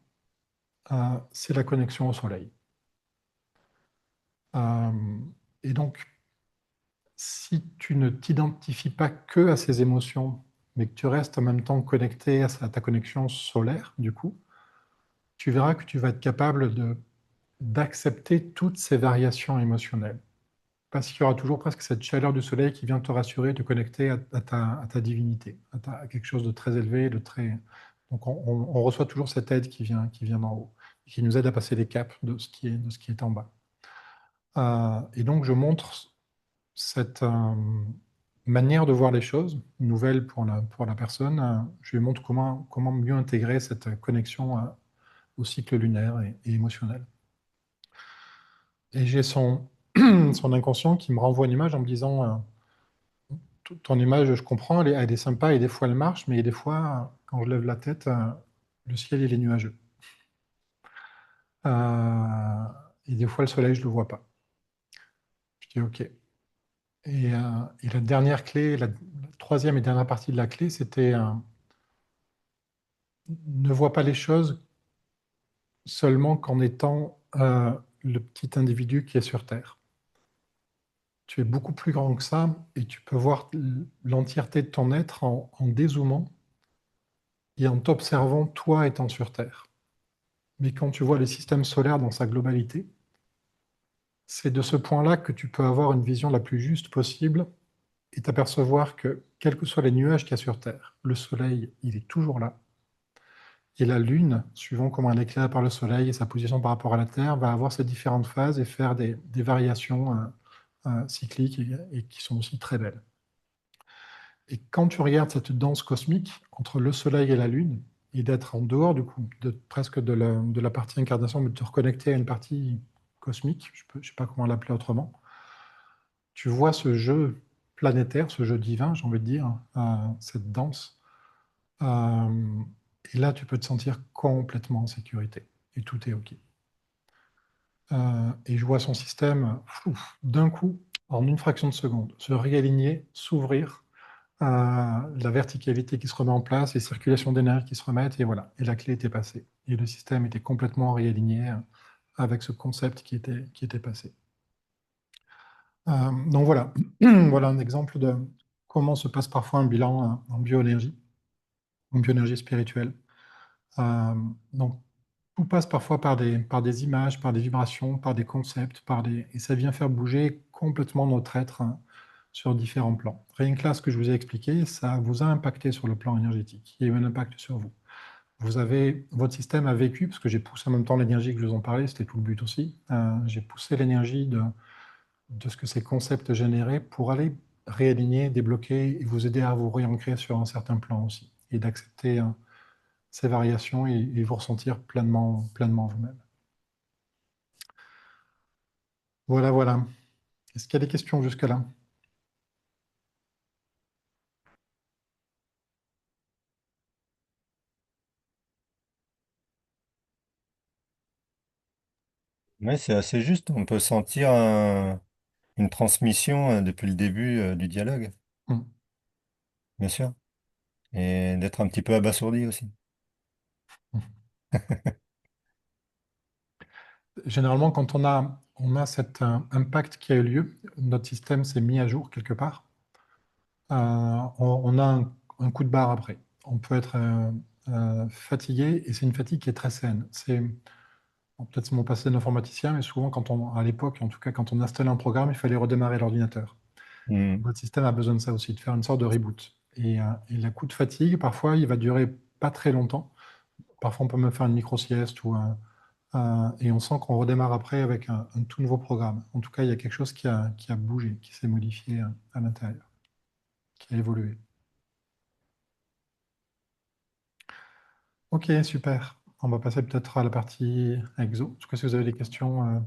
c'est la connexion au soleil. Et donc, si tu ne t'identifies pas que à ces émotions, mais que tu restes en même temps connecté à ta connexion solaire, du coup, tu verras que tu vas être capable d'accepter toutes ces variations émotionnelles. Parce qu'il y aura toujours presque cette chaleur du soleil qui vient te rassurer, te connecter à ta divinité, à quelque chose de très élevé, de très... Donc on reçoit toujours cette aide qui vient d'en haut, qui nous aide à passer les caps de ce qui est en bas. Et donc je montre cette manière de voir les choses, nouvelle pour la personne. Je lui montre comment mieux intégrer cette connexion au cycle lunaire et émotionnel. Et j'ai son inconscient qui me renvoie une image en me disant ton image, je comprends, elle est sympa et des fois elle marche, mais des fois, quand je lève la tête, le ciel il est nuageux. Euh, et des fois le soleil, je ne le vois pas. Je dis OK. Et la dernière clé, la troisième et dernière partie de la clé, c'était ne vois pas les choses seulement qu'en étant le petit individu qui est sur Terre. Tu es beaucoup plus grand que ça et tu peux voir l'entièreté de ton être en dézoomant et en t'observant toi étant sur Terre. Mais quand tu vois le système solaire dans sa globalité, c'est de ce point-là que tu peux avoir une vision la plus juste possible et t'apercevoir que, quels que soient les nuages qu'il y a sur Terre, le Soleil, il est toujours là. Et la Lune, suivant comment elle est éclairée par le Soleil et sa position par rapport à la Terre, va avoir ces différentes phases et faire des variations cycliques et qui sont aussi très belles. Et quand tu regardes cette danse cosmique entre le Soleil et la Lune, et d'être en dehors du coup, presque de la partie incarnation, mais de te reconnecter à une partie cosmique, je ne sais pas comment l'appeler autrement, tu vois ce jeu planétaire, ce jeu divin, j'ai envie de dire, cette danse. Euh, et là, tu peux te sentir complètement en sécurité. Et tout est OK. Et je vois son système, d'un coup, en une fraction de seconde, se réaligner, s'ouvrir, la verticalité qui se remet en place, les circulations d'énergie qui se remettent, et voilà. Et la clé était passée. Et le système était complètement réaligné avec ce concept qui était passé. Donc voilà. Voilà un exemple de comment se passe parfois un bilan en bioénergie spirituelle. Donc tout passe parfois par des images, par des vibrations, par des concepts, et ça vient faire bouger complètement notre être sur différents plans. Rien que là, ce que je vous ai expliqué, ça vous a impacté sur le plan énergétique. Il y a eu un impact sur vous. Votre système a vécu, parce que j'ai poussé en même temps l'énergie que je vous en parlais, c'était tout le but aussi. J'ai poussé l'énergie de ce que ces concepts généraient pour aller réaligner, débloquer et vous aider à vous réancrer sur un certain plan aussi et d'accepter ces variations et vous ressentir pleinement vous-même. Voilà, voilà. Est-ce qu'il y a des questions jusque-là? Oui, c'est assez juste. On peut sentir une transmission depuis le début du dialogue, Hmm. bien sûr, et d'être un petit peu abasourdi aussi. Généralement, quand on a cet impact qui a eu lieu, notre système s'est mis à jour quelque part, on a un coup de barre après. On peut être fatigué et c'est une fatigue qui est très saine. Bon, peut-être c'est mon passé d'informaticien, mais souvent, à l'époque, en tout cas, quand on installait un programme, il fallait redémarrer l'ordinateur. Hmm. Votre système a besoin de ça aussi, de faire une sorte de reboot. Et le coup de fatigue, parfois, il va durer pas très longtemps. Parfois, on peut même faire une micro-sieste et on sent qu'on redémarre après avec un tout nouveau programme. En tout cas, il y a quelque chose qui a bougé, qui s'est modifié à l'intérieur, qui a évolué. Ok, super. On va passer peut-être à la partie exo. En tout cas, si vous avez des questions,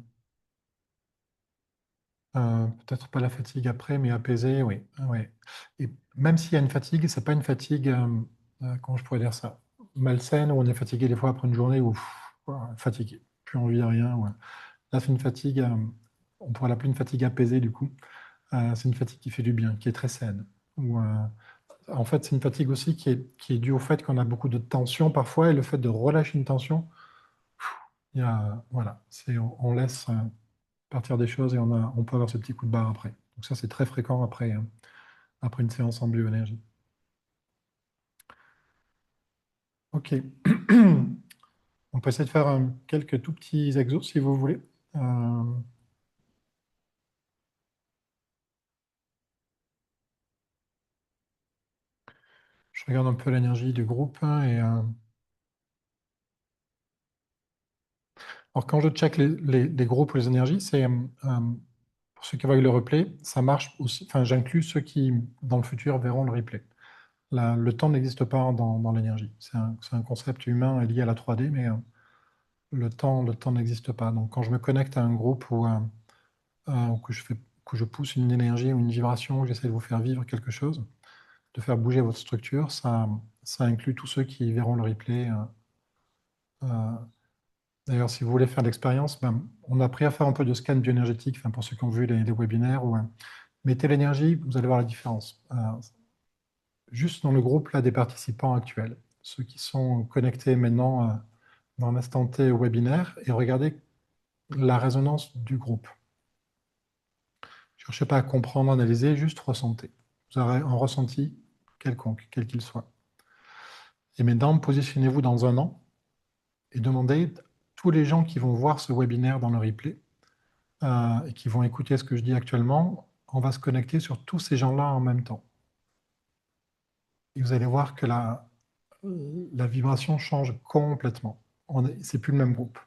peut-être pas la fatigue après, mais apaisée, oui. Ouais. Et même s'il y a une fatigue, c'est pas une fatigue, comment je pourrais dire ça, malsaine, où on est fatigué des fois après une journée ou fatigué. plus envie de rien. Ouais. Là, c'est une fatigue, on pourrait l'appeler une fatigue apaisée du coup. C'est une fatigue qui fait du bien, qui est très saine. Ou, en fait, c'est une fatigue aussi qui est due au fait qu'on a beaucoup de tension parfois, et le fait de relâcher une tension, voilà, on laisse partir des choses et on peut avoir ce petit coup de barre après. Donc ça, c'est très fréquent après une séance en bioénergie. Ok. On peut essayer de faire quelques tout petits exos si vous voulez. Euh, je regarde un peu l'énergie du groupe, hein, alors quand je check les groupes ou les énergies, pour ceux qui voient le replay, ça marche aussi. Enfin, j'inclus ceux qui, dans le futur, verront le replay. Le temps n'existe pas dans l'énergie. C'est un concept humain lié à la 3D, mais le temps n'existe pas. Donc, quand je me connecte à un groupe ou que je pousse une énergie ou une vibration, que j'essaie de vous faire vivre quelque chose, de faire bouger votre structure, ça inclut tous ceux qui verront le replay. Euh, D'ailleurs, si vous voulez faire l'expérience, on a appris à faire un peu de scan bioénergétique, enfin, pour ceux qui ont vu les webinaires. Mettez l'énergie, vous allez voir la différence. Juste dans le groupe là, des participants actuels, ceux qui sont connectés maintenant dans l'instant T au webinaire, et regardez la résonance du groupe. Ne cherchez pas à comprendre, analyser, juste ressentez. Vous aurez un ressenti quelconque, quel qu'il soit. Et maintenant, positionnez-vous dans un an et demandez tous les gens qui vont voir ce webinaire dans le replay et qui vont écouter ce que je dis actuellement, on va se connecter sur tous ces gens-là en même temps. Et vous allez voir que la vibration change complètement. C'est plus le même groupe.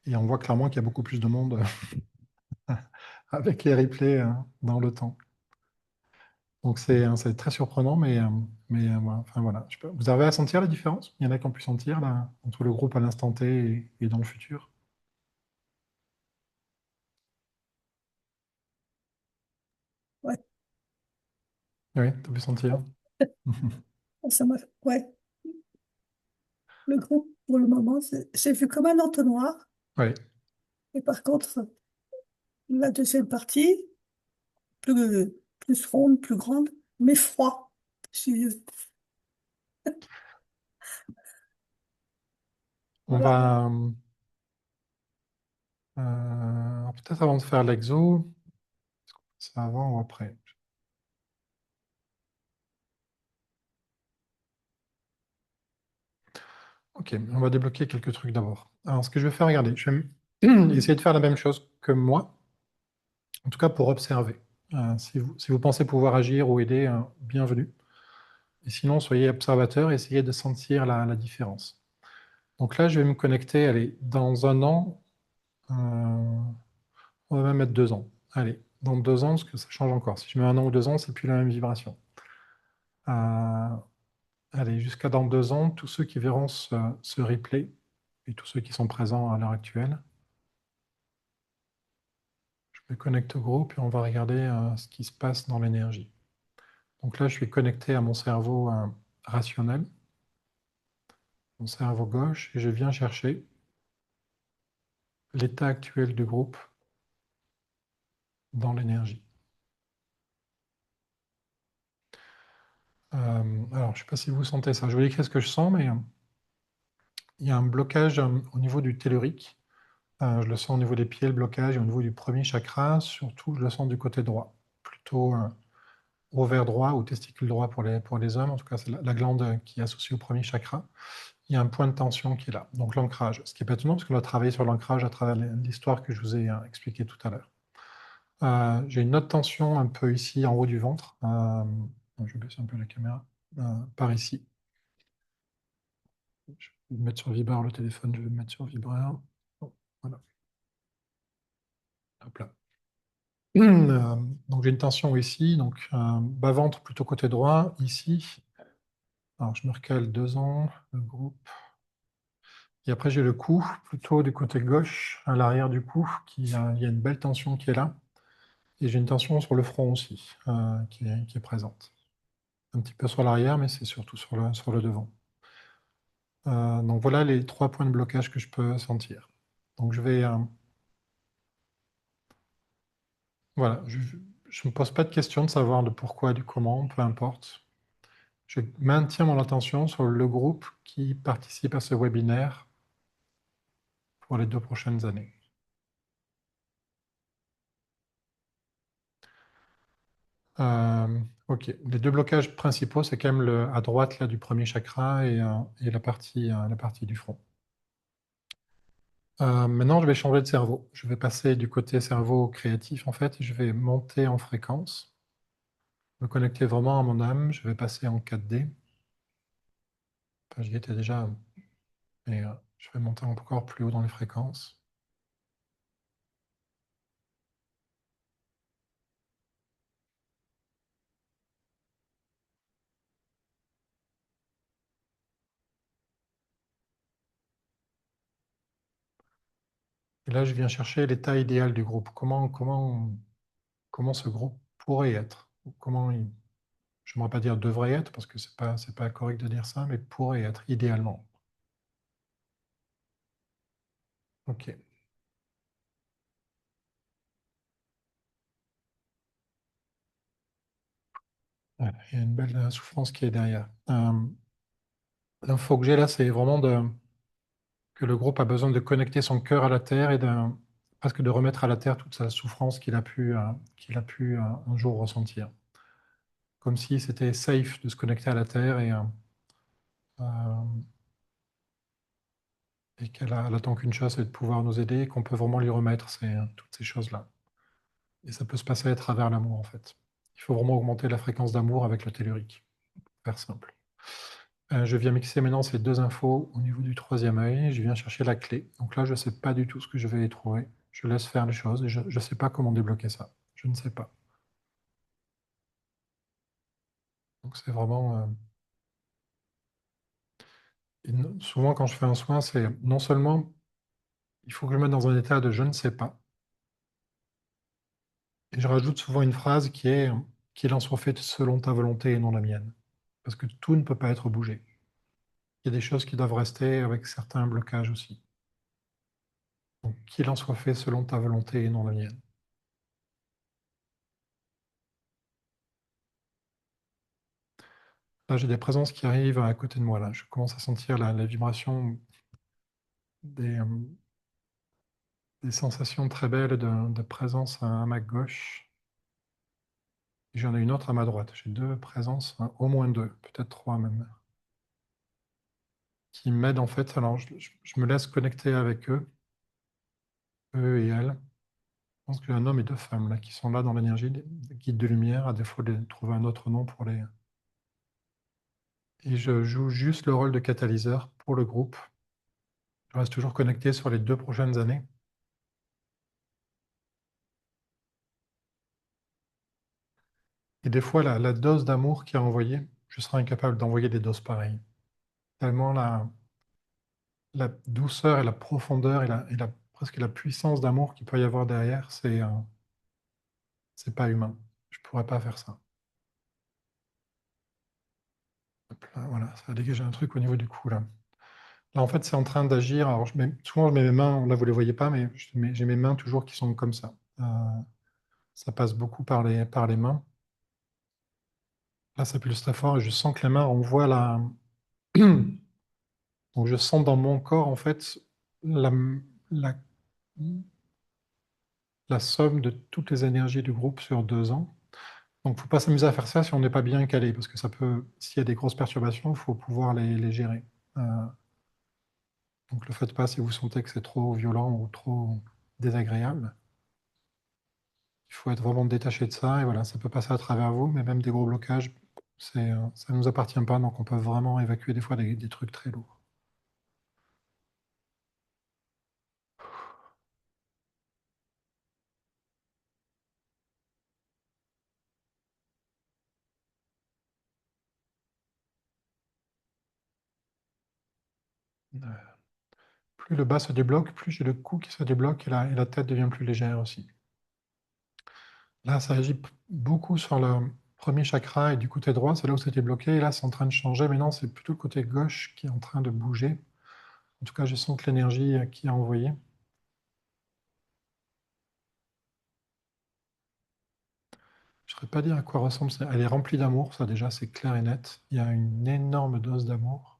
Et on voit clairement qu'il y a beaucoup plus de monde avec les replays dans le temps. Donc c'est très surprenant, ouais, enfin, voilà. Vous arrivez à sentir la différence? Il y en a qui ont pu sentir là, entre le groupe à l'instant T et dans le futur. Ouais, Oui, tu as pu sentir? ça m'a, ouais. Le groupe, pour le moment, c'est vu comme un entonnoir. Oui. Et par contre, la deuxième partie, plus ronde, plus grande, mais froid. Je- On Voilà. va peut-être avant de faire l'exo, c'est avant ou après? Ok, on va débloquer quelques trucs d'abord. Alors, ce que je vais faire, regardez, je vais essayer de faire la même chose que moi, en tout cas pour observer. Si vous pensez pouvoir agir ou aider, bienvenue. Et sinon, soyez observateur et essayez de sentir la différence. Donc là, je vais me connecter, allez, dans un an, on va même mettre 2 ans. Allez, dans 2 ans, parce que ça change encore. Si je mets 1 an ou 2 ans, c'est plus la même vibration. Euh, Allez, jusqu'à dans 2 ans, tous ceux qui verront ce replay et tous ceux qui sont présents à l'heure actuelle, je me connecte au groupe et on va regarder ce qui se passe dans l'énergie. Donc là, je suis connecté à mon cerveau rationnel, mon cerveau gauche, et je viens chercher l'état actuel du groupe dans l'énergie. Alors, je ne sais pas si vous sentez ça. Je vais écrire ce que je sens, mais il y a un blocage au niveau du tellurique. Je le sens au niveau des pieds, le blocage, et au niveau du premier chakra, surtout, je le sens du côté droit. Plutôt ovaire droit ou testicule droit pour les hommes. En tout cas, c'est la glande qui est associée au premier chakra. Il y a un point de tension qui est là. Donc, l'ancrage. Ce qui est pas étonnant, parce qu'on va travailler sur l'ancrage à travers l'histoire que je vous ai expliquée tout à l'heure. J'ai une autre tension un peu ici, en haut du ventre. Je vais baisser un peu la caméra. Par ici. Je vais me mettre sur vibreur le téléphone, je vais me mettre sur vibreur. Bon, voilà. Hop là. Donc j'ai une tension ici, donc bas-ventre plutôt côté droit, ici. Alors je me recale 2 ans, le groupe. Et après j'ai le cou, plutôt du côté gauche, à l'arrière du cou, il y a une belle tension qui est là. Et j'ai une tension sur le front aussi, qui est présente. Un petit peu sur l'arrière, mais c'est surtout sur le devant. Donc voilà les 3 points de blocage que je peux sentir. Donc voilà, je ne me pose pas de question de savoir le pourquoi, du comment, peu importe. Je maintiens mon attention sur le groupe qui participe à ce webinaire pour les 2 prochaines années. Ok, les 2 blocages principaux, c'est quand même à droite là, du premier chakra et la partie du front. Maintenant, je vais changer de cerveau. Je vais passer du côté cerveau créatif, en fait, et je vais monter en fréquence, me connecter vraiment à mon âme. Je vais passer en 4D. Enfin, j'y étais déjà, mais je vais monter encore plus haut dans les fréquences. Et là, je viens chercher l'état idéal du groupe. Comment ce groupe pourrait être? Ou comment je n'aimerais pas dire devrait être, parce que c'est pas correct de dire ça, mais pourrait être idéalement. Ok. Ouais, il y a une belle souffrance qui est derrière. L'info que j'ai là, c'est vraiment que le groupe a besoin de connecter son cœur à la terre et presque de remettre à la terre toute sa souffrance qu'il a pu un jour ressentir. Comme si c'était safe de se connecter à la terre euh, et elle attend qu'une chose, c'est de pouvoir nous aider et qu'on peut vraiment lui remettre toutes ces choses-là. Et ça peut se passer à travers l'amour, en fait. Il faut vraiment augmenter la fréquence d'amour avec le tellurique, pour faire simple. Je viens mixer maintenant ces 2 infos au niveau du 3e œil. Je viens chercher la clé. Donc là, je ne sais pas du tout ce que je vais y trouver. Je laisse faire les choses et je ne sais pas comment débloquer ça. Je ne sais pas. Donc c'est vraiment... souvent, quand je fais un soin, c'est non seulement il faut que je me mette dans un état de je ne sais pas, et je rajoute souvent une phrase qui est qu'il en soit fait selon ta volonté et non la mienne. Parce que tout ne peut pas être bougé. Il y a des choses qui doivent rester avec certains blocages aussi. Donc qu'il en soit fait selon ta volonté et non la mienne. Là, j'ai des présences qui arrivent à côté de moi. Là, je commence à sentir la vibration des, des sensations très belles de présence à ma gauche. Et j'en ai une autre à ma droite. J'ai 2 présences, au moins 2, peut-être 3 même, qui m'aident en fait. Alors, je me laisse connecter avec eux et elles. Je pense qu'il y a un homme et 2 femmes là, qui sont là dans l'énergie, des guides de lumière, à défaut de trouver un autre nom pour les. Et je joue juste le rôle de catalyseur pour le groupe. Je reste toujours connecté sur les 2 prochaines années. Et des fois, la dose d'amour qui est envoyée, je serais incapable d'envoyer des doses pareilles. Tellement la douceur et la profondeur et presque la puissance d'amour qu'il peut y avoir derrière, c'est pas humain. Je pourrais pas faire ça. Hop là, voilà, ça a dégagé un truc au niveau du cou là. Là, en fait, c'est en train d'agir. Alors, souvent, je mets mes mains, là, vous les voyez pas, mais j'ai mes mains toujours qui sont comme ça. Ça passe beaucoup par les mains. Là, ça pulse très fort et je sens que les mains renvoient la. Donc, je sens dans mon corps, en fait, la, la, la somme de toutes les énergies du groupe sur 2 ans. Donc, il ne faut pas s'amuser à faire ça si on n'est pas bien calé, parce que ça peut, s'il y a des grosses perturbations, il faut pouvoir les gérer. Euh, donc, le faites pas si vous sentez que c'est trop violent ou trop désagréable. Il faut être vraiment détaché de ça, et voilà, ça peut passer à travers vous, mais même des gros blocages, ça ne nous appartient pas, donc on peut vraiment évacuer des fois des trucs très lourds. Euh, Plus le bas se débloque, plus j'ai le cou qui se débloque et la tête devient plus légère aussi. Là, ça agit beaucoup sur premier chakra est du côté droit, c'est là où c'était bloqué, et là c'est en train de changer. Maintenant, c'est plutôt le côté gauche qui est en train de bouger. En tout cas, je sens que l'énergie qui est envoyée. Je ne saurais pas dire à quoi ressemble. Elle est remplie d'amour, ça déjà, c'est clair et net. Il y a une énorme dose d'amour.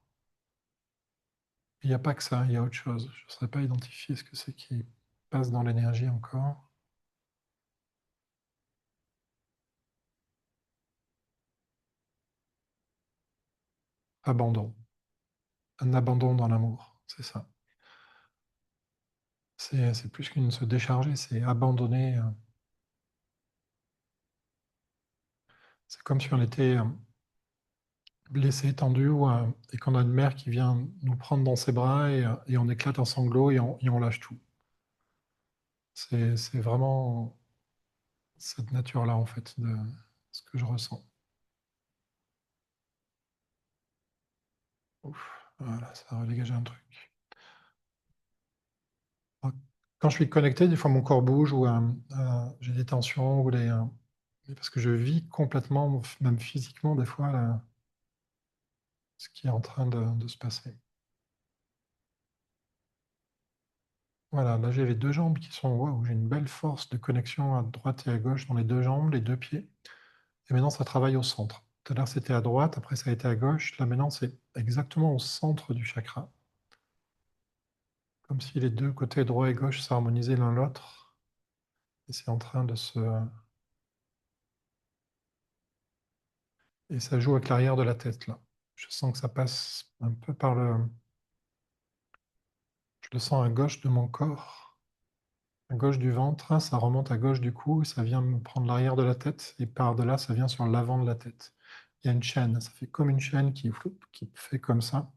Il n'y a pas que ça, il y a autre chose. Je ne saurais pas identifier ce que c'est qui passe dans l'énergie encore. Abandon. Un abandon dans l'amour, c'est ça. C'est plus qu'une se décharger, c'est abandonner. C'est comme si on était blessé, tendu, et qu'on a une mère qui vient nous prendre dans ses bras et on éclate en sanglots et on lâche tout. C'est vraiment cette nature-là, en fait, de ce que je ressens. Ouf, voilà, ça a dégagé un truc. Quand je suis connecté, des fois mon corps bouge ou j'ai des tensions ou parce que je vis complètement, même physiquement, des fois, là, ce qui est en train de se passer. Voilà, là j'ai les deux jambes qui sont, waouh, j'ai une belle force de connexion à droite et à gauche dans les deux jambes, les deux pieds. Et maintenant, ça travaille au centre. Tout à l'heure, c'était à droite, après, ça a été à gauche. Là, maintenant, c'est exactement au centre du chakra. Comme si les deux côtés droit et gauche s'harmonisaient l'un l'autre. Et c'est en train de se... Et ça joue avec l'arrière de la tête, là. Je sens que ça passe un peu par le... Je le sens à gauche de mon corps, à gauche du ventre. Ça remonte à gauche du cou, et ça vient me prendre l'arrière de la tête. Et par-delà, ça vient sur l'avant de la tête. Il y a une chaîne, ça fait comme une chaîne qui fait comme ça,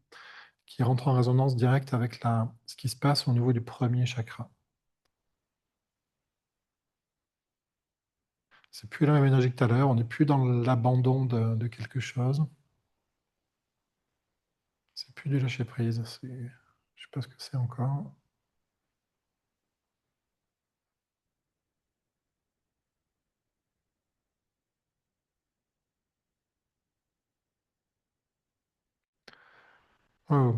qui rentre en résonance directe avec ce qui se passe au niveau du premier chakra. C'est plus la même énergie que tout à l'heure, on n'est plus dans l'abandon de quelque chose. C'est plus du lâcher prise. Je ne sais pas ce que c'est encore. Oh,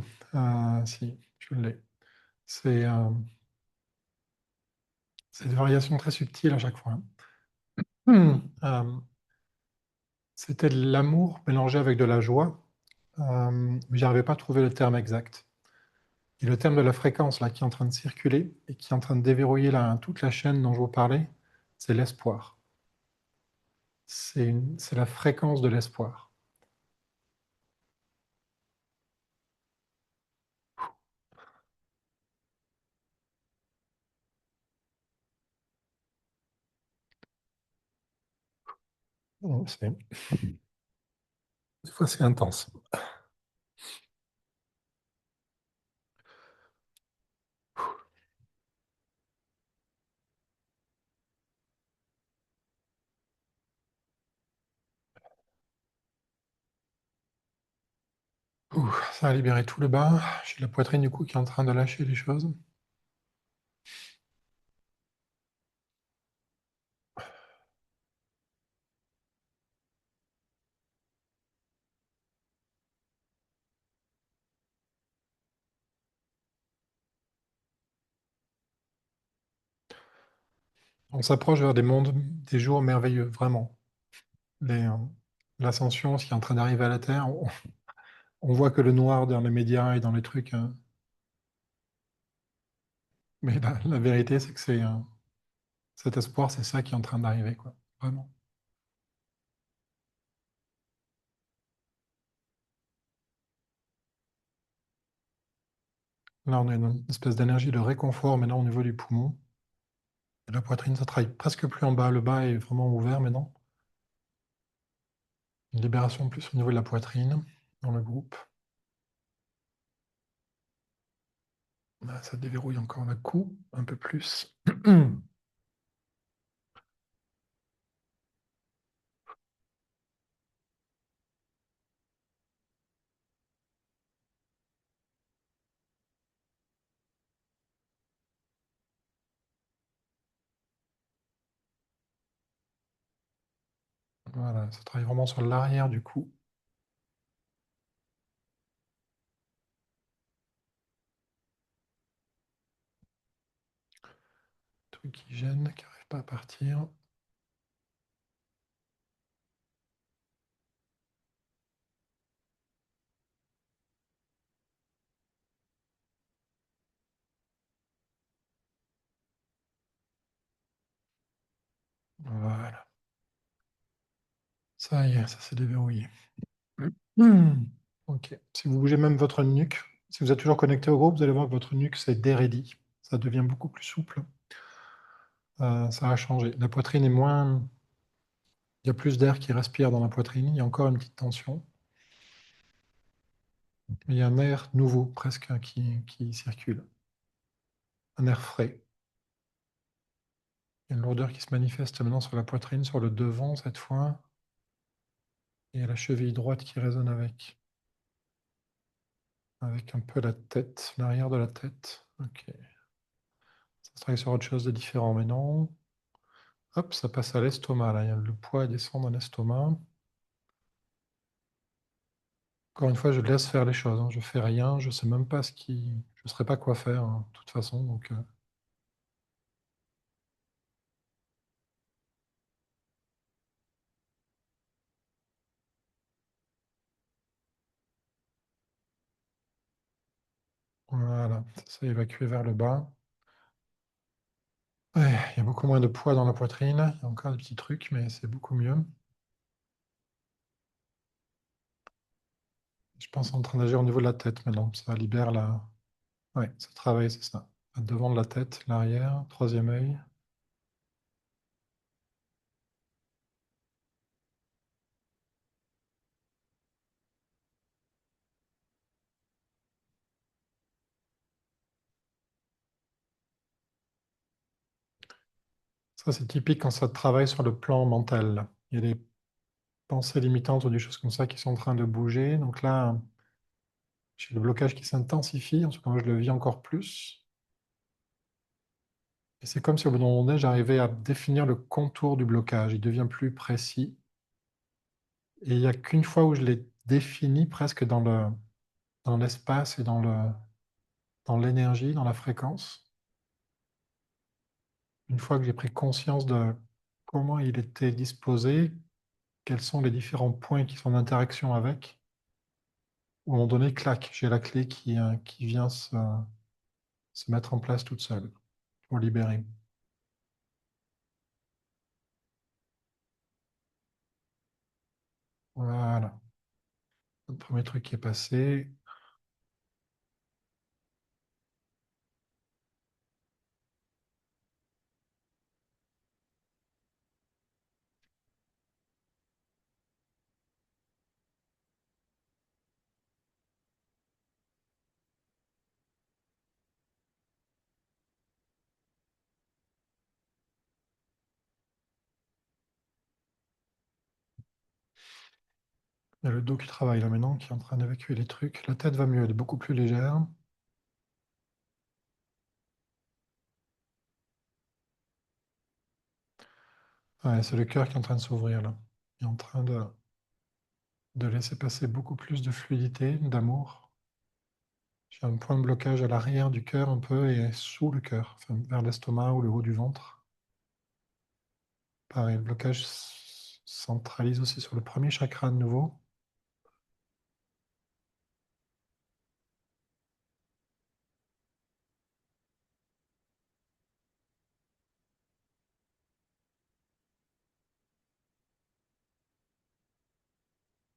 si, je l'ai. C'est c'est des variations très subtiles à chaque fois, hein. Euh, c'était de l'amour mélangé avec de la joie, mais j'arrivais pas à trouver le terme exact. Et le terme de la fréquence là, qui est en train de circuler et qui est en train de déverrouiller toute la chaîne dont je vous parlais, c'est l'espoir. C'est la fréquence de l'espoir. Oh, des fois, c'est intense. Ouh, ça a libéré tout le bas. J'ai la poitrine du coup qui est en train de lâcher les choses. On s'approche vers des mondes, des jours merveilleux, vraiment. L'ascension, ce qui est en train d'arriver à la Terre, on voit que le noir dans les médias et dans les trucs, hein. Mais la vérité, c'est que cet espoir, c'est ça qui est en train d'arriver, quoi. Vraiment. Là, on a une espèce d'énergie de réconfort maintenant au niveau du poumon. Et la poitrine, ça travaille presque plus en bas. Le bas est vraiment ouvert maintenant. Une libération plus au niveau de la poitrine dans le groupe. Là, ça déverrouille encore le cou un peu plus. Voilà, ça travaille vraiment sur l'arrière du cou. Truc qui gêne, qui n'arrive pas à partir. Voilà. Ça y est, ça s'est déverrouillé. Ok. Si vous bougez même votre nuque, si vous êtes toujours connecté au groupe, vous allez voir que votre nuque s'est déraidie. Ça devient beaucoup plus souple. Ça a changé. La poitrine est moins. Il y a plus d'air qui respire dans la poitrine. Il y a encore une petite tension. Mais il y a un air nouveau, presque, qui circule. Un air frais. Il y a une lourdeur qui se manifeste maintenant sur la poitrine, sur le devant cette fois. Et la cheville droite qui résonne avec un peu la tête, l'arrière de la tête. Ok. Ça se travaille sur autre chose de différent maintenant. Hop, ça passe à l'estomac, là. Le poids descend dans l'estomac. Encore une fois, je laisse faire les choses, hein. Je fais rien, je sais même pas ce qui. Je ne saurais pas quoi faire, hein, de toute façon. Donc, voilà, ça s'est évacué vers le bas. Ouais, il y a beaucoup moins de poids dans la poitrine. Il y a encore des petits trucs, mais c'est beaucoup mieux. Je pense en train d'agir au niveau de la tête maintenant. Ça libère la. Ouais, ça travaille, c'est ça. Devant de la tête, l'arrière, troisième œil. Ça, c'est typique quand ça travaille sur le plan mental. Il y a des pensées limitantes ou des choses comme ça qui sont en train de bouger. Donc là, j'ai le blocage qui s'intensifie. En tout cas, moi, je le vis encore plus. Et c'est comme si au bout d'un moment donné, j'arrivais à définir le contour du blocage. Il devient plus précis. Et il n'y a qu'une fois où je l'ai défini presque dans l'espace et dans l'énergie, dans la fréquence. Une fois que j'ai pris conscience de comment il était disposé, quels sont les différents points qui sont en interaction avec, au moment donné, clac, j'ai la clé qui vient se mettre en place toute seule pour libérer. Voilà. Le premier truc qui est passé. Il y a le dos qui travaille là maintenant, qui est en train d'évacuer les trucs. La tête va mieux, elle est beaucoup plus légère. Ouais, c'est le cœur qui est en train de s'ouvrir là. Il est en train de laisser passer beaucoup plus de fluidité, d'amour. J'ai un point de blocage à l'arrière du cœur un peu et sous le cœur, enfin, vers l'estomac ou le haut du ventre. Pareil, le blocage centralise aussi sur le premier chakra de nouveau.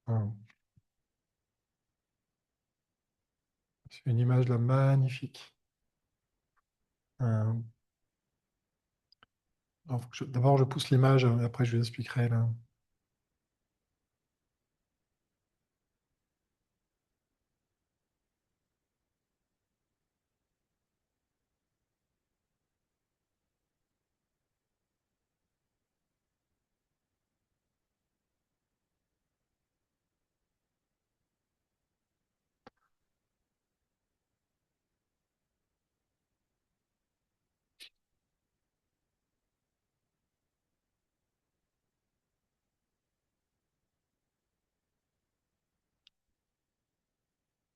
Voilà. C'est une image là magnifique. Euh, alors, d'abord, je pousse l'image, après je vous expliquerai là.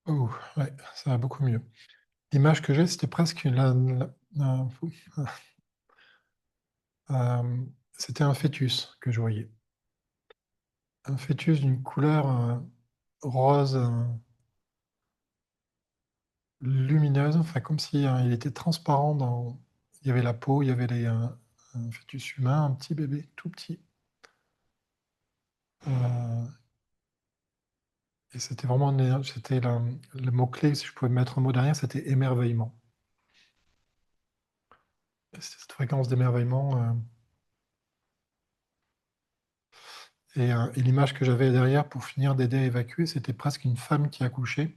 Oh, ouais, ça va beaucoup mieux. L'image que j'ai, c'était presque euh, c'était un fœtus que je voyais. Un fœtus d'une couleur rose lumineuse, enfin comme si il était transparent dans. Il y avait la peau, il y avait un fœtus humain, un petit bébé, tout petit. Euh, et c'était vraiment, c'était le mot-clé, si je pouvais mettre un mot derrière, c'était émerveillement. Et c'était cette fréquence d'émerveillement. Et l'image que j'avais derrière pour finir d'aider à évacuer, c'était presque une femme qui accouchait,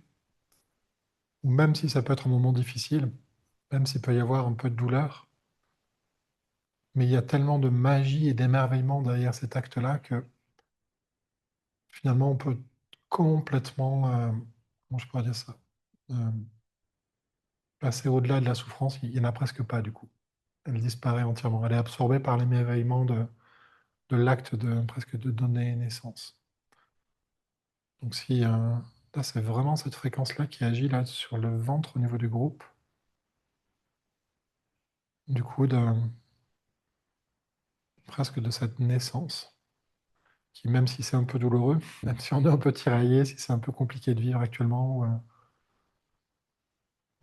ou même si ça peut être un moment difficile, même s'il peut y avoir un peu de douleur, mais il y a tellement de magie et d'émerveillement derrière cet acte-là que finalement on peut complètement, comment je pourrais dire ça, euh, passer au-delà de la souffrance, il n'y en a presque pas du coup. Elle disparaît entièrement, elle est absorbée par l'émerveillement de l'acte de presque de donner naissance. Donc si là c'est vraiment cette fréquence-là qui agit là sur le ventre au niveau du groupe, du coup presque de cette naissance, qui même si c'est un peu douloureux, même si on est un peu tiraillé, si c'est un peu compliqué de vivre actuellement,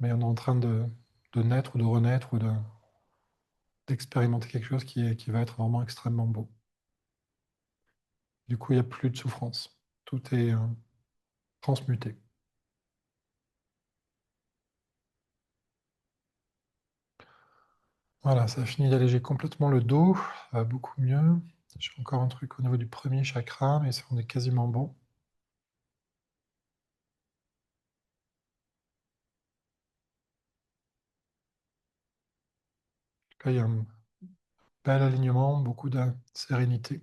mais on est en train de naître ou de renaître ou d'expérimenter quelque chose qui va être vraiment extrêmement beau. Du coup, il n'y a plus de souffrance. Tout est transmuté. Voilà, ça a fini d'alléger complètement le dos, ça va beaucoup mieux. J'ai encore un truc au niveau du premier chakra, mais ça, on est quasiment bon. Là, il y a un bel alignement, beaucoup de sérénité.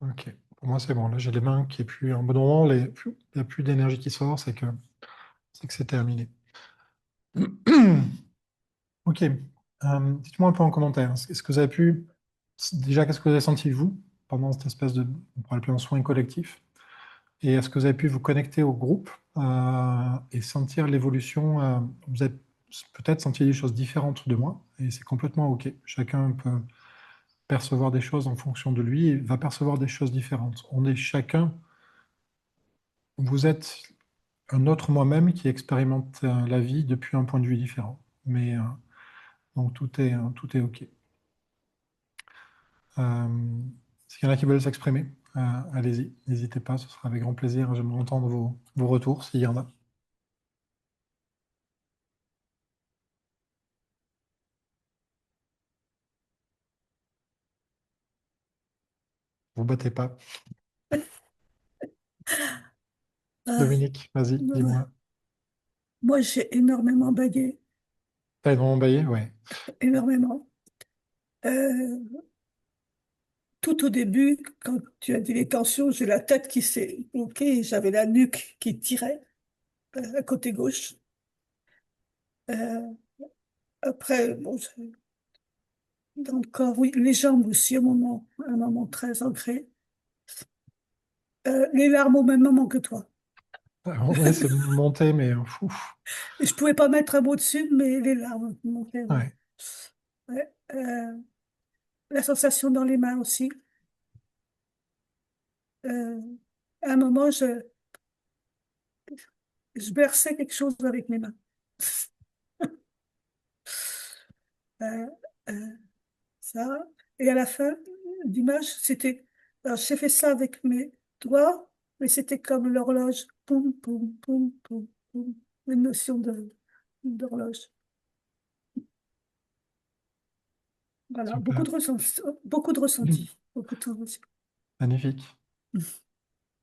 Ok, pour moi c'est bon. Là, j'ai les mains qui est plus. En bon moment, il n'y a plus d'énergie qui sort, c'est que c'est terminé. Ok. Dites-moi un peu en commentaire. Est-ce que vous avez pu. Déjà, qu'est-ce que vous avez senti vous pendant cette espèce de. On pourrait appeler un soin collectif? Et est-ce que vous avez pu vous connecter au groupe et sentir l'évolution vous avez peut-être senti des choses différentes de moi, et c'est complètement OK. Chacun peut percevoir des choses en fonction de lui et va percevoir des choses différentes. On est chacun. Vous êtes un autre moi-même qui expérimente la vie depuis un point de vue différent. Mais donc tout est OK. S'il y en a qui veulent s'exprimer, allez-y, n'hésitez pas, ce sera avec grand plaisir. J'aimerais entendre vos retours s'il y en a. Vous battez pas. Euh, Dominique, vas-y, euh, dis-moi. Moi, j'ai énormément bagué, T'as vraiment baillé? Ouais. énormément. Euh, Tout au début, quand tu as dit les tensions, j'ai la tête qui s'est bloquée, et j'avais la nuque qui tirait à côté gauche. Euh, Après, bon, dans le corps, oui, les jambes aussi, un moment très ancré. Les larmes au même moment que toi. Ouais, c'est monté, mais Et je pouvais pas mettre un mot dessus, mais les larmes montaient, ouais. ouais, Ouais, la sensation dans les mains aussi. Euh, à un moment, je berçais quelque chose avec mes mains. Euh, euh, Ça. Et à la fin d'image, c'était. Alors, j'ai fait ça avec mes doigts, mais c'était comme l'horloge. Poum, poum, poum, poum, poum. Une notion d'horloge. Voilà, super. beaucoup de ressentis. Beaucoup de ressentis. Magnifique,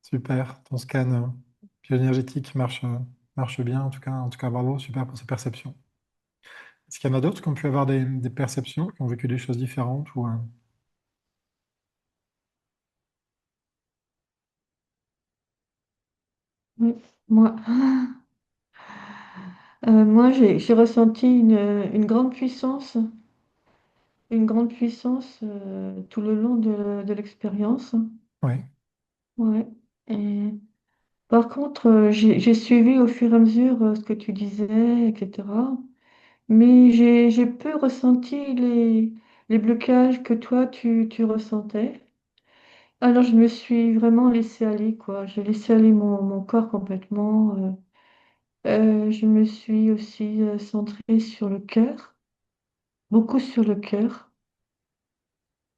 super. Ton scan bioénergétique marche bien, en tout cas, bravo, super pour ces perceptions. Est-ce qu'il y en a d'autres qui ont pu avoir des perceptions, qui ont vécu des choses différentes ou, Mm. Moi, moi j'ai ressenti une grande puissance tout le long de l'expérience. Oui, Ouais. Et par contre, j'ai suivi au fur et à mesure ce que tu disais, etc. Mais j'ai peu ressenti les blocages que toi tu ressentais. Alors je me suis vraiment laissée aller, quoi. J'ai laissé aller mon corps complètement. Je me suis aussi centrée sur le cœur, beaucoup sur le cœur.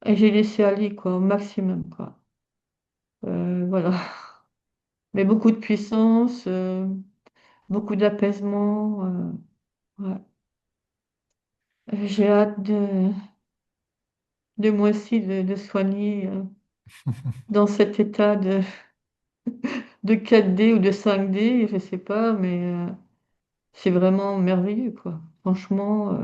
Et j'ai laissé aller, quoi, au maximum, quoi. Voilà. Mais beaucoup de puissance, beaucoup d'apaisement. Ouais. J'ai hâte de moi aussi de soigner dans cet état de 4D ou de 5D, je sais pas, mais c'est vraiment merveilleux, quoi. Franchement,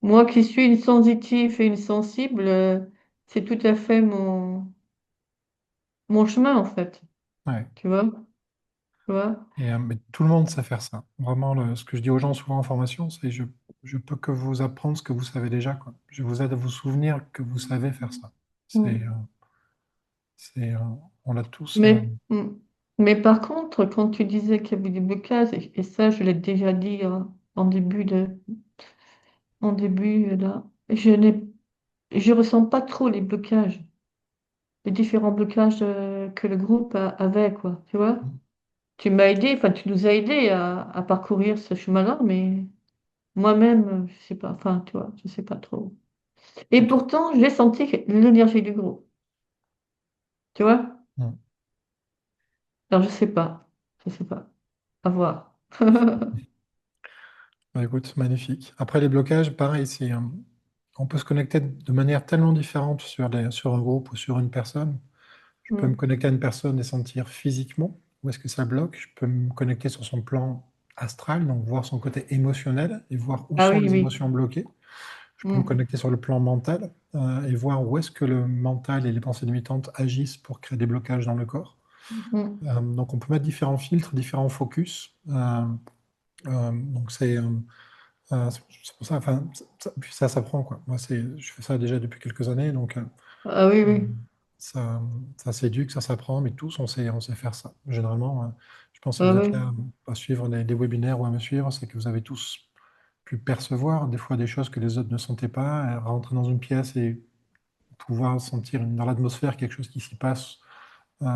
moi qui suis une sensitive et une sensible, c'est tout à fait mon chemin, en fait. ouais. Tu vois? Tu vois? Mais tout le monde sait faire ça. Vraiment, ce que je dis aux gens souvent en formation, c'est je peux que vous apprendre ce que vous savez déjà, quoi. Je vous aide à vous souvenir que vous savez faire ça. C'est, Mm. c'est, on l'a tous. Mais, mais par contre, quand tu disais qu'il y avait des blocages, et ça, je l'ai déjà dit en début en début là, je ressens pas trop les blocages, les différents blocages que le groupe avait, quoi. Tu vois? Tu m'as aidé, enfin, tu nous as aidés à parcourir ce chemin-là, mais moi-même, je sais pas, enfin, tu vois, je sais pas trop. Et pourtant, j'ai senti l'énergie du groupe, tu vois? Mm. Alors, je sais pas, à voir. Bah, écoute, magnifique. Après les blocages, pareil, on peut se connecter de manière tellement différente sur un groupe ou sur une personne. Je peux me Mm. connecter à une personne et sentir physiquement où est-ce que ça bloque. Je peux me connecter sur son plan astral, donc voir son côté émotionnel et voir où Ah sont oui, les oui. émotions bloquées. Je peux me Mm. connecter sur le plan mental et voir où est-ce que le mental et les pensées limitantes agissent pour créer des blocages dans le corps. Mm. Donc on peut mettre différents filtres, différents focus. Donc c'est pour ça, enfin, puis ça s'apprend, quoi. Moi, je fais ça déjà depuis quelques années, donc Ah oui, euh, oui. ça, ça s'éduque, ça s'apprend, mais tous, on sait faire ça. Généralement, je pense que si Ah vous êtes oui. là à suivre des webinaires ou à me suivre, c'est que vous avez tous pu percevoir des fois des choses que les autres ne sentaient pas, rentrer dans une pièce et pouvoir sentir dans l'atmosphère quelque chose qui s'y passe, euh,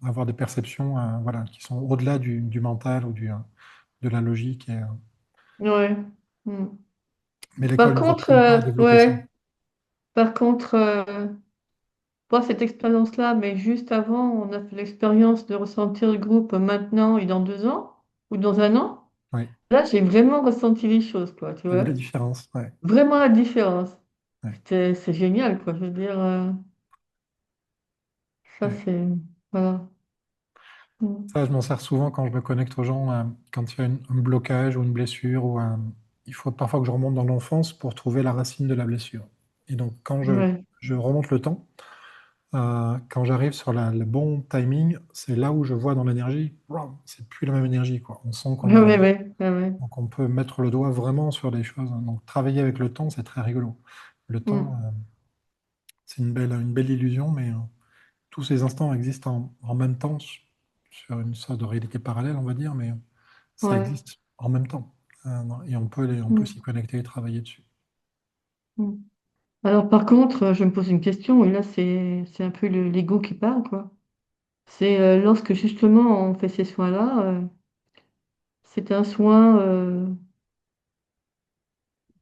avoir des perceptions voilà, qui sont au-delà du mental ou de la logique. Ouais. Mm. Mais l'école Par ne nous contre, apprend pas à développer ça. ouais. Par contre, pas cette expérience-là, mais juste avant, on a fait l'expérience de ressentir le groupe maintenant et dans 2 ans, ou dans un an. Oui, Là, j'ai vraiment ressenti les choses, quoi, tu vous avez vois. la différence. Ouais, Vraiment la différence. ouais, C'est génial, quoi. Je veux dire, ça, ouais. c'est. Voilà. Mm. Ça, je m'en sers souvent quand je me connecte aux gens, quand il y a un blocage ou une blessure, il faut parfois que je remonte dans l'enfance pour trouver la racine de la blessure. Et donc, quand Ouais. je remonte le temps, quand j'arrive sur le bon timing, c'est là où je vois dans l'énergie, waouh, c'est plus la même énergie, quoi. On sent qu'on Ouais, a, ouais, ouais, ouais, ouais. donc on peut mettre le doigt vraiment sur des choses. Donc, travailler avec le temps, c'est très rigolo. Le temps, Mm. c'est une belle illusion, mais tous ces instants existent en même temps sur une sorte de réalité parallèle, on va dire, mais ça Ouais. existe en même temps. Et on peut Mm. s'y connecter et travailler dessus. Mm. Alors, par contre, je me pose une question, et là, c'est un peu l'ego qui parle, quoi. C'est lorsque justement on fait ces soins-là, c'est un soin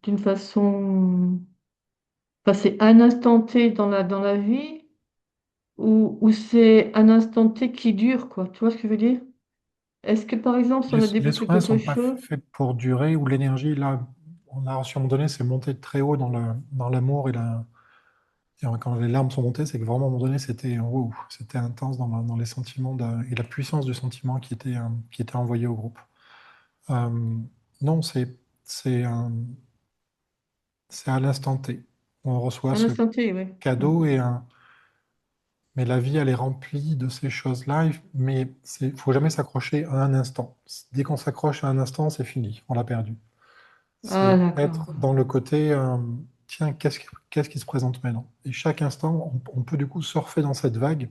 d'une façon, enfin, c'est un instant T dans la vie ou c'est un instant T qui dure, quoi. Tu vois ce que je veux dire? Est-ce que par exemple, si Les, on a les développé soins ne quelque sont pas chose, faits pour durer, où l'énergie, là, on a, sur un moment donné, c'est monté très haut dans l'amour et quand les larmes sont montées, c'est que vraiment, à un moment donné, c'était wow, c'était intense dans les sentiments et la puissance du sentiment qui était envoyé au groupe. Euh, non, c'est un- c'est à l'instant T. On reçoit un ce instant T, oui. cadeau et Mais la vie, elle est remplie de ces choses-là, mais il faut jamais s'accrocher à un instant. Dès qu'on s'accroche à un instant, c'est fini, on l'a perdu. Ah, C'est d'accord. être dans le côté, tiens, qu'est-ce qui se présente maintenant? Et chaque instant, on peut du coup surfer dans cette vague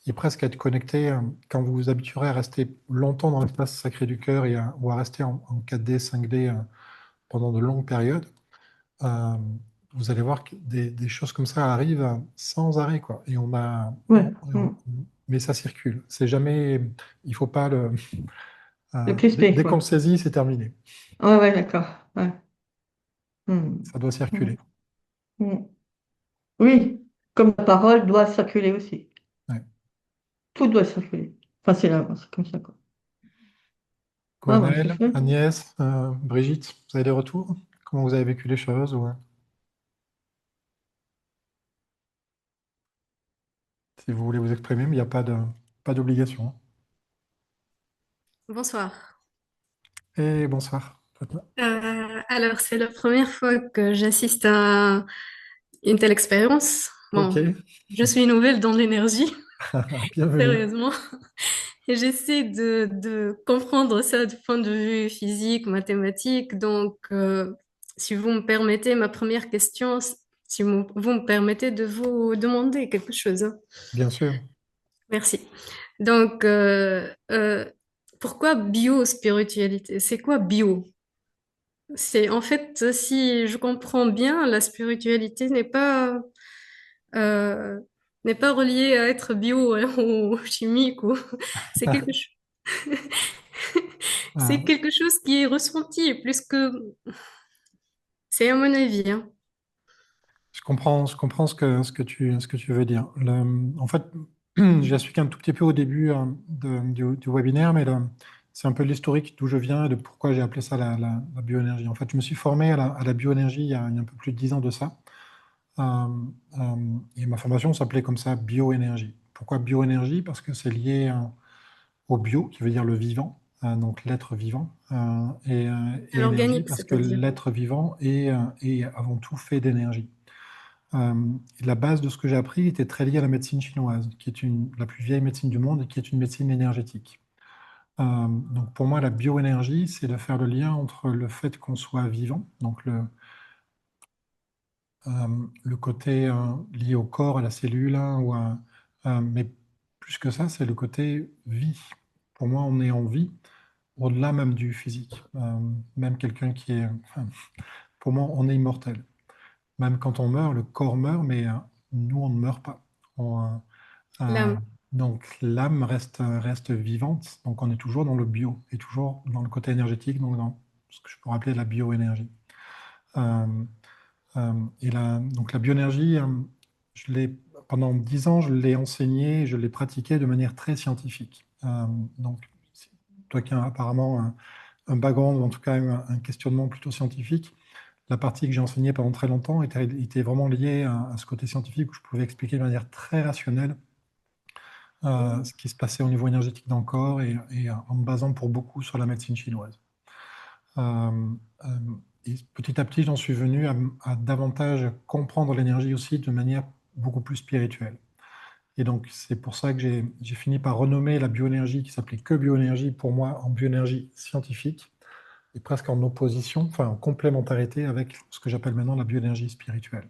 et presque être connecté, quand vous vous habituerez à rester longtemps dans l'espace sacré du cœur ou à rester en 4D, 5D pendant de longues périodes, euh, vous allez voir que des choses comme ça arrivent sans arrêt, quoi. Et Ouais. Mm. mais ça circule. C'est jamais, il faut pas Le dès, crisper, dès qu'on le quoi. saisit, c'est terminé. Ouais, ouais, d'accord. Ouais. Mm. Ça doit Mm. circuler. Mm. Oui, comme la parole doit circuler aussi. Ouais. Tout doit circuler. Enfin, c'est comme ça, quoi. Ah, bah, c'est Gwenaël, chouette. Agnès, Brigitte, vous avez des retours? Comment vous avez vécu les choses si vous voulez vous exprimer, mais il n'y a pas d'obligation. Bonsoir. Et bonsoir. Fatma. Alors, c'est la première fois que j'assiste à une telle expérience. Ok, Bon, je suis nouvelle dans l'énergie, bienvenue. sérieusement, et j'essaie de comprendre ça du point de vue physique, mathématique. Donc, si vous me permettez, ma première question, si vous me permettez de vous demander quelque chose, hein. Bien sûr. Merci. Donc, pourquoi bio-spiritualité? C'est quoi bio? C'est en fait, si je comprends bien, la spiritualité euh, n'est pas reliée à être bio hein, ou chimique ou c'est quelque chose Euh, c'est quelque chose qui est ressenti plus que c'est à mon avis, hein. je comprends ce que tu veux dire. En fait, j'ai su qu'un tout petit peu au début du webinaire, mais c'est un peu l'historique d'où je viens et de pourquoi j'ai appelé ça la bioénergie. En fait, je me suis formé à la bioénergie il y a un peu plus de 10 ans de ça. Euh, et ma formation s'appelait comme ça, bioénergie. Pourquoi bioénergie? Parce que c'est lié au bio, qui veut dire le vivant, donc l'être vivant, À et énergie, l'organique, parce que c'est-à-dire. l'être vivant est avant tout fait d'énergie. Euh, et la base de ce que j'ai appris était très liée à la médecine chinoise, qui est la plus vieille médecine du monde et qui est une médecine énergétique. Donc pour moi, la bioénergie, c'est de faire le lien entre le fait qu'on soit vivant, donc le côté lié au corps, à la cellule, hein, mais plus que ça, c'est le côté vie. Pour moi, on est en vie, au-delà même du physique. Même quelqu'un qui est... enfin, pour moi, on est immortel. Même quand on meurt, le corps meurt, mais nous, on ne meurt pas. Euh, L'âme. donc l'âme reste vivante, donc on est toujours dans le bio, et toujours dans le côté énergétique, donc dans ce que je pourrais appeler la bioénergie. Euh, donc la bioénergie, pendant 10 ans, je l'ai enseignée, je l'ai pratiquée de manière très scientifique. Donc, toi qui as apparemment un background, ou en tout cas un questionnement plutôt scientifique, la partie que j'ai enseignée pendant très longtemps était vraiment liée à ce côté scientifique où je pouvais expliquer de manière très rationnelle ce qui se passait au niveau énergétique dans le corps et en me basant pour beaucoup sur la médecine chinoise. Euh, euh, et petit à petit, j'en suis venu à davantage comprendre l'énergie aussi de manière beaucoup plus spirituelle. Et donc, c'est pour ça que j'ai fini par renommer la bioénergie, qui s'appelait que bioénergie, pour moi, en bioénergie scientifique, et presque en opposition, enfin en complémentarité avec ce que j'appelle maintenant la bioénergie spirituelle.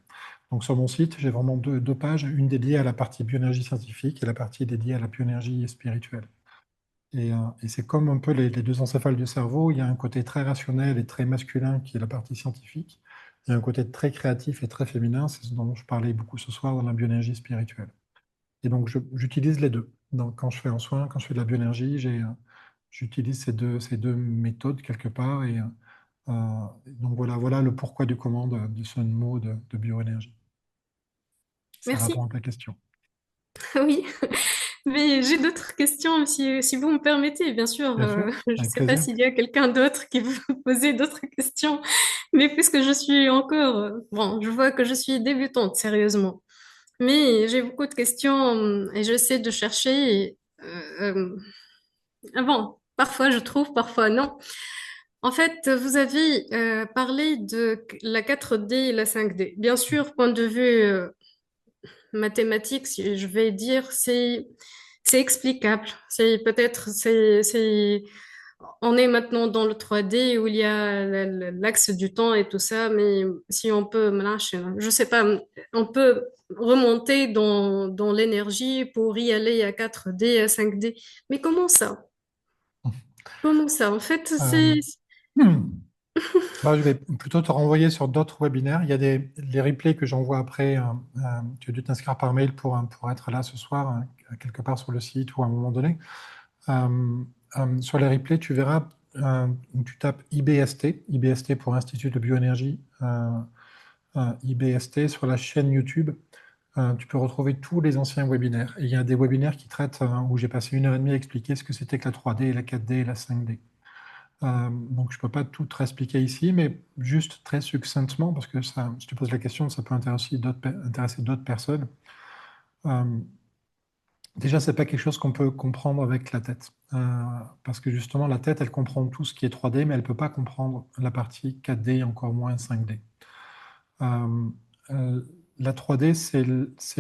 Donc, sur mon site, j'ai vraiment deux pages, une dédiée à la partie bioénergie scientifique et la partie dédiée à la bioénergie spirituelle. Et c'est comme un peu les deux encéphales du cerveau, il y a un côté très rationnel et très masculin qui est la partie scientifique, il y a un côté très créatif et très féminin, c'est ce dont je parlais beaucoup ce soir dans la bioénergie spirituelle. Et donc j'utilise les deux. Donc quand je fais un soin, quand je fais de la bioénergie, j'utilise ces deux méthodes quelque part. Donc voilà le pourquoi du comment de ce mot de bioénergie. Ça Merci. répond à ta question. Oui, mais j'ai d'autres questions si vous me permettez, bien sûr. Bien sûr, Je ne avec sais pas plaisir. s'il y a quelqu'un d'autre qui veut poser d'autres questions, mais puisque je suis encore, bon, je vois que je suis débutante, sérieusement. Mais j'ai beaucoup de questions et j'essaie de chercher. Bon, parfois je trouve, parfois non. En fait, vous avez parlé de la 4D et la 5D. Bien sûr, point de vue mathématique, si je vais dire, c'est explicable. C'est peut-être, on est maintenant dans le 3D où il y a l'axe du temps et tout ça, mais si on peut, je sais pas, on peut remonter dans l'énergie pour y aller à 4D, à 5D. Mais comment ça? Comment ça? En fait, Euh, hmm. Bah, je vais plutôt te renvoyer sur d'autres webinaires. Il y a les replays que j'envoie après. Tu as dû t'inscrire par mail pour être là ce soir, quelque part sur le site ou à un moment donné. Sur les replays, tu verras où tu tapes IBST, IBST pour Institut de Bioénergie, IBST sur la chaîne YouTube. Tu peux retrouver tous les anciens webinaires. Et il y a des webinaires qui traitent, où j'ai passé 1 heure et demie à expliquer ce que c'était que la 3D, la 4D et la 5D. Donc je ne peux pas tout te réexpliquer ici, mais juste très succinctement, parce que ça, si tu poses la question, ça peut intéresser d'autres personnes. Déjà, ce n'est pas quelque chose qu'on peut comprendre avec la tête. Parce que justement, la tête, elle comprend tout ce qui est 3D, mais elle ne peut pas comprendre la partie 4D et encore moins 5D. La 3D, c'est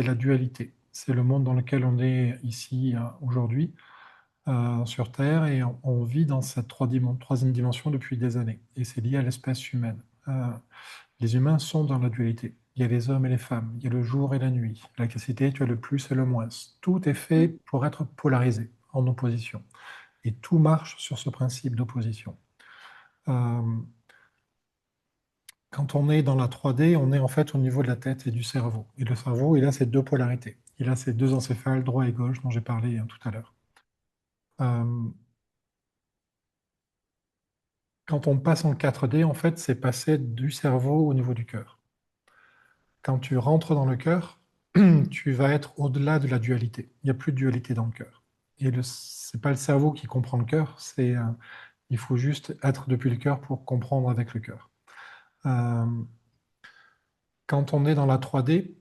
la dualité. C'est le monde dans lequel on est ici aujourd'hui, sur Terre, et on vit dans cette troisième dimension depuis des années. Et c'est lié à l'espèce humaine. Les humains sont dans la dualité. Il y a les hommes et les femmes, il y a le jour et la nuit. L'électricité, tu as le plus et le moins. Tout est fait pour être polarisé, en opposition. Et tout marche sur ce principe d'opposition. Quand on est dans la 3D, on est en fait au niveau de la tête et du cerveau. Et le cerveau, il a ces deux polarités. Il a ces deux encéphales, droit et gauche, dont j'ai parlé tout à l'heure. Quand on passe en 4D, en fait, c'est passer du cerveau au niveau du cœur. Quand tu rentres dans le cœur, tu vas être au-delà de la dualité. Il n'y a plus de dualité dans le cœur. Et ce n'est pas le cerveau qui comprend le cœur, il faut juste être depuis le cœur pour comprendre avec le cœur. Quand on est dans la 3D,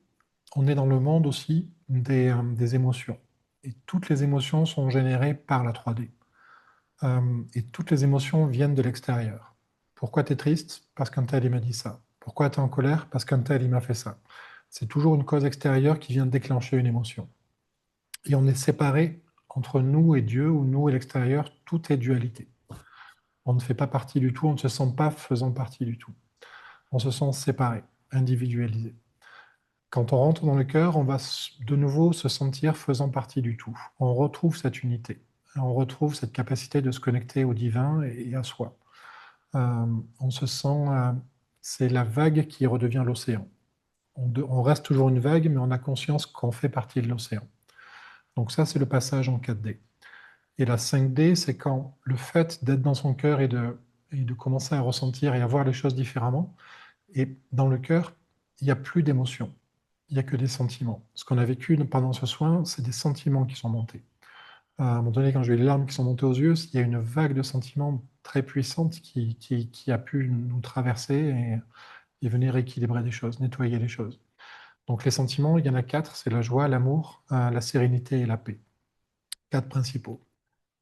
on est dans le monde aussi des émotions. Et toutes les émotions sont générées par la 3D. Et toutes les émotions viennent de l'extérieur. Pourquoi tu es triste? Parce qu'un tel, il m'a dit ça. Pourquoi tu es en colère? Parce qu'un tel, il m'a fait ça. C'est toujours une cause extérieure qui vient déclencher une émotion. Et on est séparé entre nous et Dieu, ou nous et l'extérieur, tout est dualité. On ne fait pas partie du tout, on ne se sent pas faisant partie du tout. On se sent séparé, individualisé. Quand on rentre dans le cœur, on va de nouveau se sentir faisant partie du tout. On retrouve cette unité. On retrouve cette capacité de se connecter au divin et à soi. On se sent, c'est la vague qui redevient l'océan. On reste toujours une vague, mais on a conscience qu'on fait partie de l'océan. Donc ça, c'est le passage en 4D. Et la 5D, c'est quand le fait d'être dans son cœur et de commencer à ressentir et à voir les choses différemment, et dans le cœur, il n'y a plus d'émotions, il n'y a que des sentiments. Ce qu'on a vécu pendant ce soin, c'est des sentiments qui sont montés. À un moment donné, quand j'ai eu les larmes qui sont montées aux yeux, il y a une vague de sentiments très puissante qui a pu nous traverser et venir équilibrer des choses, nettoyer les choses. Donc les sentiments, il y en a 4, c'est la joie, l'amour, la sérénité et la paix. 4 principaux.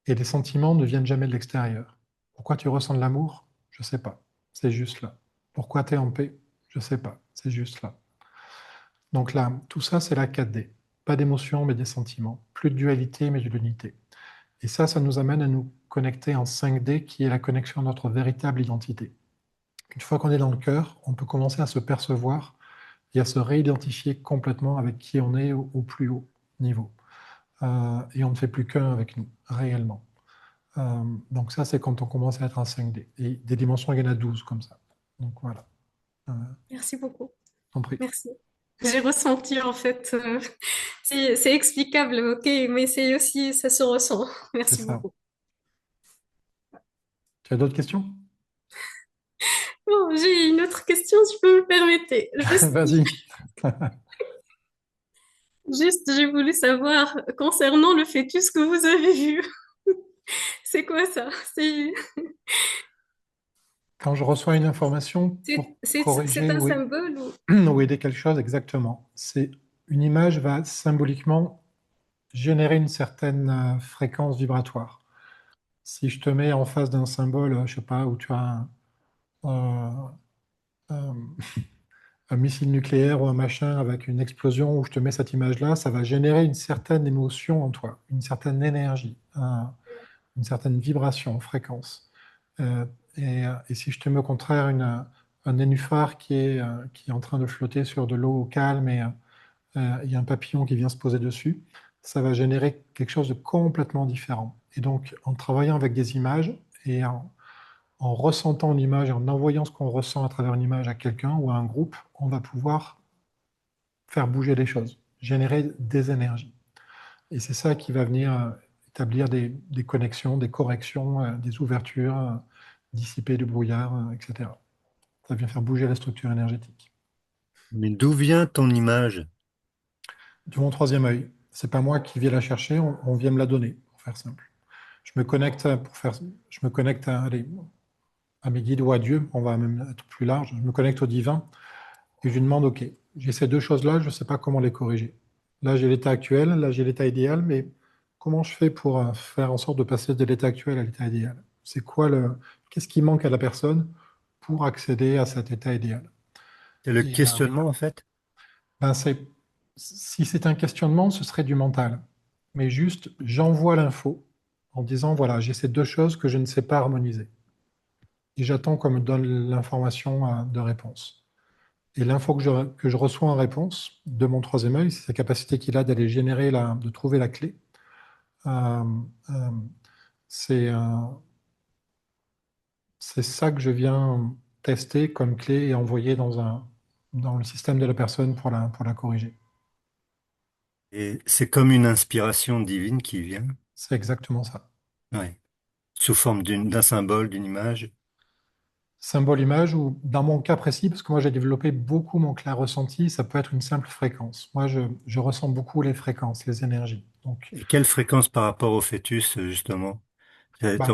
Et les sentiments ne viennent jamais de l'extérieur. Pourquoi tu ressens de l'amour? Je ne sais pas. C'est juste là. Pourquoi tu es en paix? Je ne sais pas. C'est juste là. Donc là, tout ça, c'est la 4D. Pas d'émotions, mais des sentiments. Plus de dualité, mais de l'unité. Et ça nous amène à nous connecter en 5D, qui est la connexion à notre véritable identité. Une fois qu'on est dans le cœur, on peut commencer à se percevoir et à se réidentifier complètement avec qui on est au plus haut niveau. Et on ne fait plus qu'un avec nous, réellement. Donc ça, c'est quand on commence à être en 5D. Et des dimensions, il y en a 12 comme ça. Donc voilà. Merci beaucoup. T'en prie. Merci. J'ai ressenti en fait, c'est explicable, ok, mais c'est aussi, ça se ressent. C'est Merci ça. beaucoup. Tu as d'autres questions? Bon, j'ai une autre question, si je peux me permettre. Vas-y. Juste, j'ai voulu savoir concernant le fœtus que vous avez vu. C'est quoi ça? Quand je reçois une information pour C'est corriger un ou symbole ou... ou aider quelque chose, exactement. Une image va symboliquement générer une certaine fréquence vibratoire. Si je te mets en face d'un symbole, je sais pas, où tu as un, un missile nucléaire ou un machin avec une explosion où je te mets cette image-là, ça va générer une certaine émotion en toi, une certaine énergie, une certaine vibration, fréquence. Euh, et si je te mets au contraire un nénuphar qui est en train de flotter sur de l'eau au calme et il y a un papillon qui vient se poser dessus, ça va générer quelque chose de complètement différent. Et donc, en travaillant avec des images et en ressentant une image et en envoyant ce qu'on ressent à travers une image à quelqu'un ou à un groupe, on va pouvoir faire bouger les choses, générer des énergies. Et c'est ça qui va venir établir des connexions, des corrections, des ouvertures, dissiper du brouillard, etc. Ça vient faire bouger la structure énergétique. Mais d'où vient ton image? De mon troisième œil, c'est pas moi qui viens la chercher, on vient me la donner, pour faire simple. Je me connecte allez, à mes guides ou à Dieu, on va même être plus large, je me connecte au divin et je lui demande, OK, j'ai ces deux choses-là, je ne sais pas comment les corriger. Là, j'ai l'état actuel, là, j'ai l'état idéal, mais comment je fais pour faire en sorte de passer de l'état actuel à l'état idéal? Qu'est-ce qui manque à la personne pour accéder à cet état idéal? C'est le Et questionnement, en fait. ben, si c'est un questionnement, ce serait du mental. Mais juste, j'envoie l'info en disant, voilà, j'ai ces deux choses que je ne sais pas harmoniser. Et j'attends qu'on me donne l'information de réponse. Et l'info que je reçois en réponse de mon troisième œil, c'est sa capacité qu'il a d'aller générer, de trouver la clé. Euh, euh, c'est c'est ça que je viens tester comme clé et envoyer dans le système de la personne pour la corriger. Et c'est comme une inspiration divine qui vient. C'est exactement ça. Ouais. Sous forme d'un symbole, d'une image. Symbole image, ou dans mon cas précis, parce que moi j'ai développé beaucoup mon clair ressenti, ça peut être une simple fréquence. Moi je ressens beaucoup les fréquences, les énergies. Donc Et quelle fréquence par rapport au fœtus, justement? bah,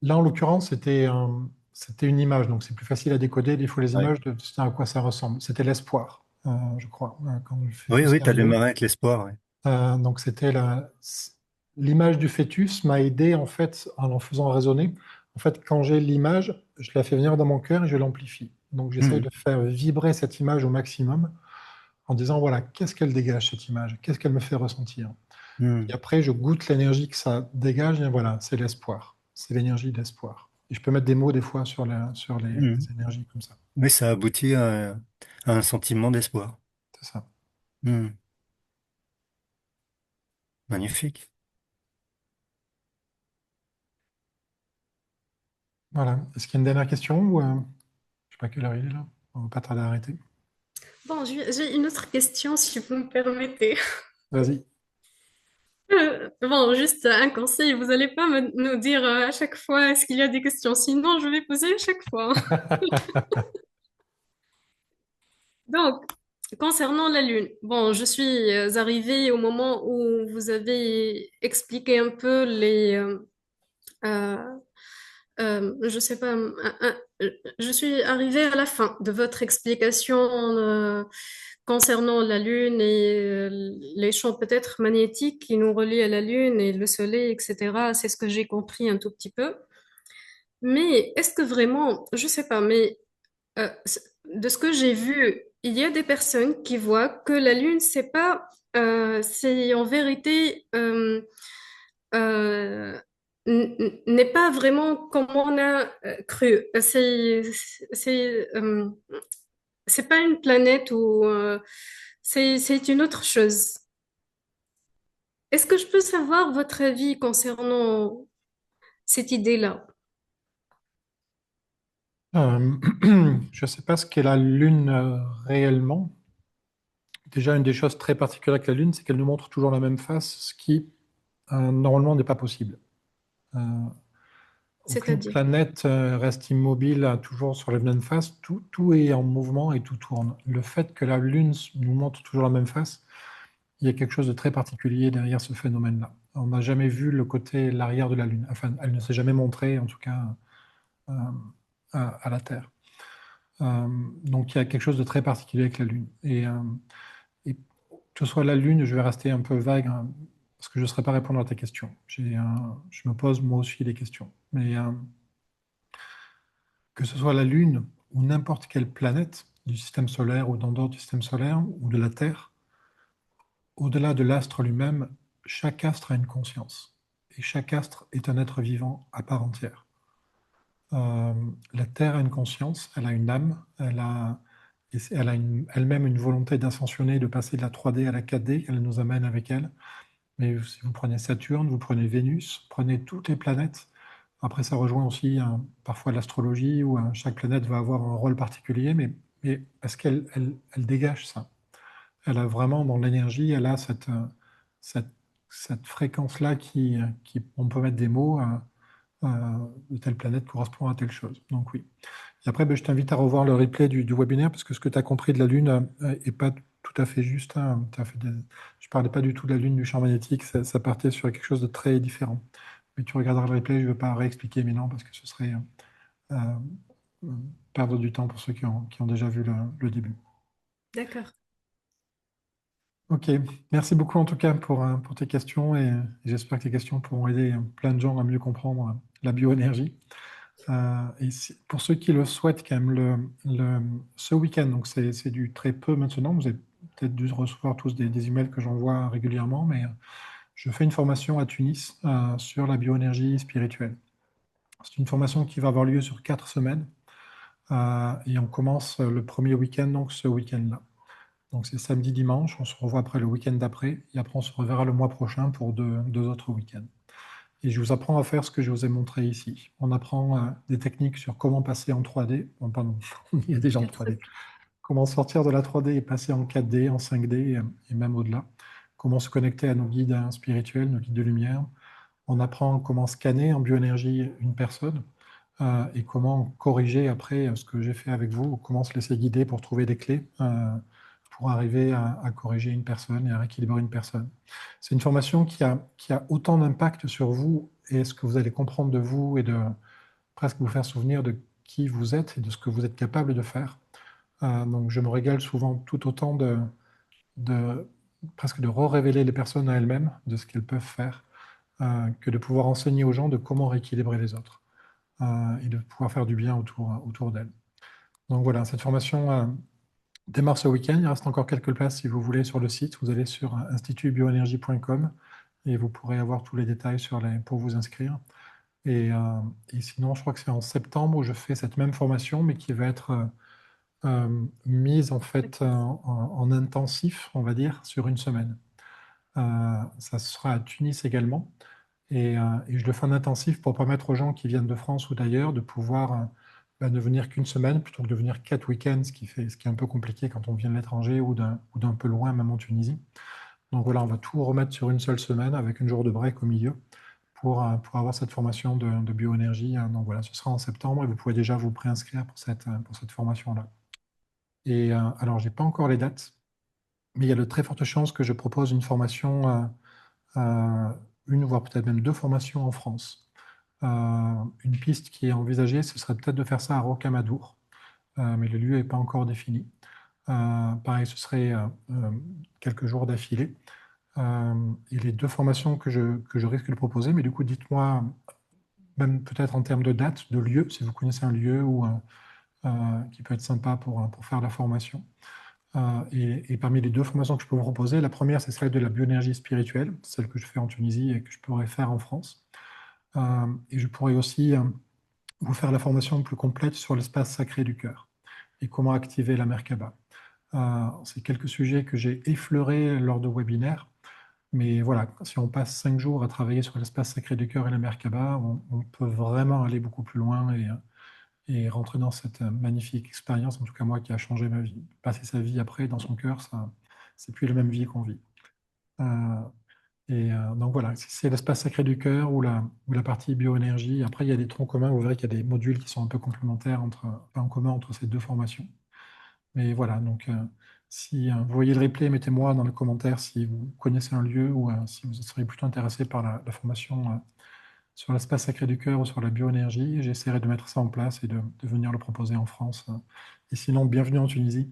là en l'occurrence c'était une image, donc c'est plus facile à décoder. Il faut les Ouais. images de ce à quoi ça ressemble. C'était l'espoir, je crois, quand le Oui, fœtus oui, est tu as arrivé. démarré avec l'espoir. Ouais. Donc l'image du fœtus m'a aidé en fait en faisant résonner. En fait, quand j'ai l'image, je la fais venir dans mon cœur et je l'amplifie. Donc j'essaye Mhm. de faire vibrer cette image au maximum en disant voilà, qu'est-ce qu'elle dégage cette image? Qu'est-ce qu'elle me fait ressentir? Et Mhm. après, je goûte l'énergie que ça dégage et voilà, c'est l'espoir. C'est l'énergie d'espoir. Et je peux mettre des mots des fois sur Mhm. les énergies comme ça. Mais ça aboutit à un sentiment d'espoir. C'est ça. Mhm. Magnifique. Voilà. Est-ce qu'il y a une dernière question ou je sais pas quelle heure il est là? On va pas tarder à arrêter. Bon, j'ai une autre question, si vous me permettez. Vas-y. Bon, juste un conseil, vous n'allez pas nous dire à chaque fois est-ce qu'il y a des questions, sinon je vais poser à chaque fois. Donc, concernant la Lune, bon, je suis arrivée au moment où vous avez expliqué un peu euh, je sais pas, je suis arrivée à la fin de votre explication concernant la Lune et les champs peut-être magnétiques qui nous relient à la Lune et le Soleil, etc. C'est ce que j'ai compris un tout petit peu. Mais est-ce que vraiment, je sais pas, mais de ce que j'ai vu, il y a des personnes qui voient que la Lune, c'est pas, c'est en vérité euh, n'est pas vraiment comme on a cru. C'est pas une planète ou c'est une autre chose. Est-ce que je peux savoir votre avis concernant cette idée-là? Euh, je ne sais pas ce qu'est la Lune réellement. Déjà, une des choses très particulières avec la Lune, c'est qu'elle nous montre toujours la même face, ce qui normalement n'est pas possible. Euh, Aucune C'est-à-dire, planète reste immobile toujours sur la même face. Tout est en mouvement et tout tourne. Le fait que la Lune nous montre toujours la même face, il y a quelque chose de très particulier derrière ce phénomène-là. On n'a jamais vu le côté, l'arrière de la Lune. Enfin, elle ne s'est jamais montrée, en tout cas, euh, à la Terre. Euh, donc il y a quelque chose de très particulier avec la Lune. Et que ce soit la Lune, je vais rester un peu vague, hein, parce que je ne saurais pas répondre à ta question. Je me pose moi aussi des questions. Mais que ce soit la Lune ou n'importe quelle planète, du système solaire ou d'en dehors du système solaire ou de la Terre, au-delà de l'astre lui-même, chaque astre a une conscience. Et chaque astre est un être vivant à part entière. Euh, la Terre a une conscience, elle a une âme, elle a elle-même une volonté d'ascensionner, de passer de la 3D à la 4D, elle nous amène avec elle. Mais si vous prenez Saturne, vous prenez Vénus, prenez toutes les planètes. Après, ça rejoint aussi parfois l'astrologie, où chaque planète va avoir un rôle particulier, mais parce qu'elle dégage ça. Elle a vraiment dans l'énergie, elle a cette, cette fréquence-là on peut mettre des mots, de telle planète correspond à telle chose. Donc oui. Et après, ben, je t'invite à revoir le replay du webinaire, parce que ce que tu as compris de la Lune est pas tout à fait juste, hein. Je ne parlais pas du tout de la Lune, du champ magnétique, ça partait sur quelque chose de très différent. Mais tu regarderas le replay, je ne veux pas réexpliquer maintenant, parce que ce serait euh, euh, perdre du temps pour ceux qui ont déjà vu le début. D'accord. Ok, merci beaucoup en tout cas pour tes questions, et j'espère que tes questions pourront aider plein de gens à mieux comprendre la bioénergie. Pour ceux qui le souhaitent, quand même, ce week-end, donc c'est du très peu maintenant, vous avez peut-être dû recevoir tous des emails que j'envoie régulièrement, mais je fais une formation à Tunis sur la bioénergie spirituelle. C'est une formation qui va avoir lieu sur 4 semaines, et on commence le premier week-end, donc ce week-end-là. Donc c'est samedi, dimanche, on se revoit après le week-end d'après, et après on se reverra le mois prochain pour deux autres week-ends. Et je vous apprends à faire ce que je vous ai montré ici. On apprend des techniques sur comment passer en 3D. Bon, pardon, il y a déjà en 3D. Comment sortir de la 3D et passer en 4D, en 5D et même au-delà. Comment se connecter à nos guides spirituels, nos guides de lumière. On apprend comment scanner en bioénergie une personne et comment corriger après ce que j'ai fait avec vous, comment se laisser guider pour trouver des clés pour arriver à corriger une personne et à rééquilibrer une personne. C'est une formation qui a autant d'impact sur vous et ce que vous allez comprendre de vous et de presque vous faire souvenir de qui vous êtes et de ce que vous êtes capable de faire. Donc je me régale souvent tout autant de presque de révéler les personnes à elles-mêmes, de ce qu'elles peuvent faire, que de pouvoir enseigner aux gens de comment rééquilibrer les autres et de pouvoir faire du bien autour d'elles. Donc voilà, cette formation démarre ce week-end. Il reste encore quelques places si vous voulez sur le site. Vous allez sur institutbioénergie.com et vous pourrez avoir tous les détails pour vous inscrire. Et sinon, je crois que c'est en septembre où je fais cette même formation, mais qui va être mise en fait en intensif, on va dire, sur une semaine. Ça sera à Tunis également. Et je le fais en intensif pour permettre aux gens qui viennent de France ou d'ailleurs de pouvoir ne venir qu'une semaine plutôt que de venir 4 week-ends, ce qui est un peu compliqué quand on vient de l'étranger ou d'un peu loin, même en Tunisie. Donc voilà, on va tout remettre sur une seule semaine avec une jour de break au milieu pour avoir cette formation de bioénergie. Donc voilà, ce sera en septembre et vous pouvez déjà vous préinscrire pour cette formation-là. Et alors, je n'ai pas encore les dates, mais il y a de très fortes chances que je propose une formation, une voire peut-être même deux formations en France. Une piste qui est envisagée, ce serait peut-être de faire ça à Rocamadour, mais le lieu n'est pas encore défini. Pareil, ce serait quelques jours d'affilée. Et les deux formations que je risque de proposer, mais du coup, dites-moi, même peut-être en termes de date, de lieu, si vous connaissez un lieu qui peut être sympa pour faire la formation. Et parmi les deux formations que je peux vous proposer, la première, c'est celle de la bioénergie spirituelle, celle que je fais en Tunisie et que je pourrais faire en France. Et je pourrais aussi vous faire la formation plus complète sur l'espace sacré du cœur et comment activer la Merkaba. C'est quelques sujets que j'ai effleurés lors de webinaires, mais voilà, si on passe 5 jours à travailler sur l'espace sacré du cœur et la Merkaba, on peut vraiment aller beaucoup plus loin et rentrer dans cette magnifique expérience, en tout cas moi, qui a changé ma vie. Passer sa vie après dans son cœur, ça, c'est plus la même vie qu'on vit. Donc voilà, c'est l'espace sacré du cœur ou la partie bioénergie. Après, il y a des troncs communs. Vous verrez qu'il y a des modules qui sont un peu complémentaires en commun entre ces deux formations. Mais voilà, donc si vous voyez le replay, mettez-moi dans les commentaires si vous connaissez un lieu ou si vous seriez plutôt intéressé par la formation sur l'espace sacré du cœur ou sur la bioénergie. J'essaierai de mettre ça en place et de venir le proposer en France. Et sinon, bienvenue en Tunisie.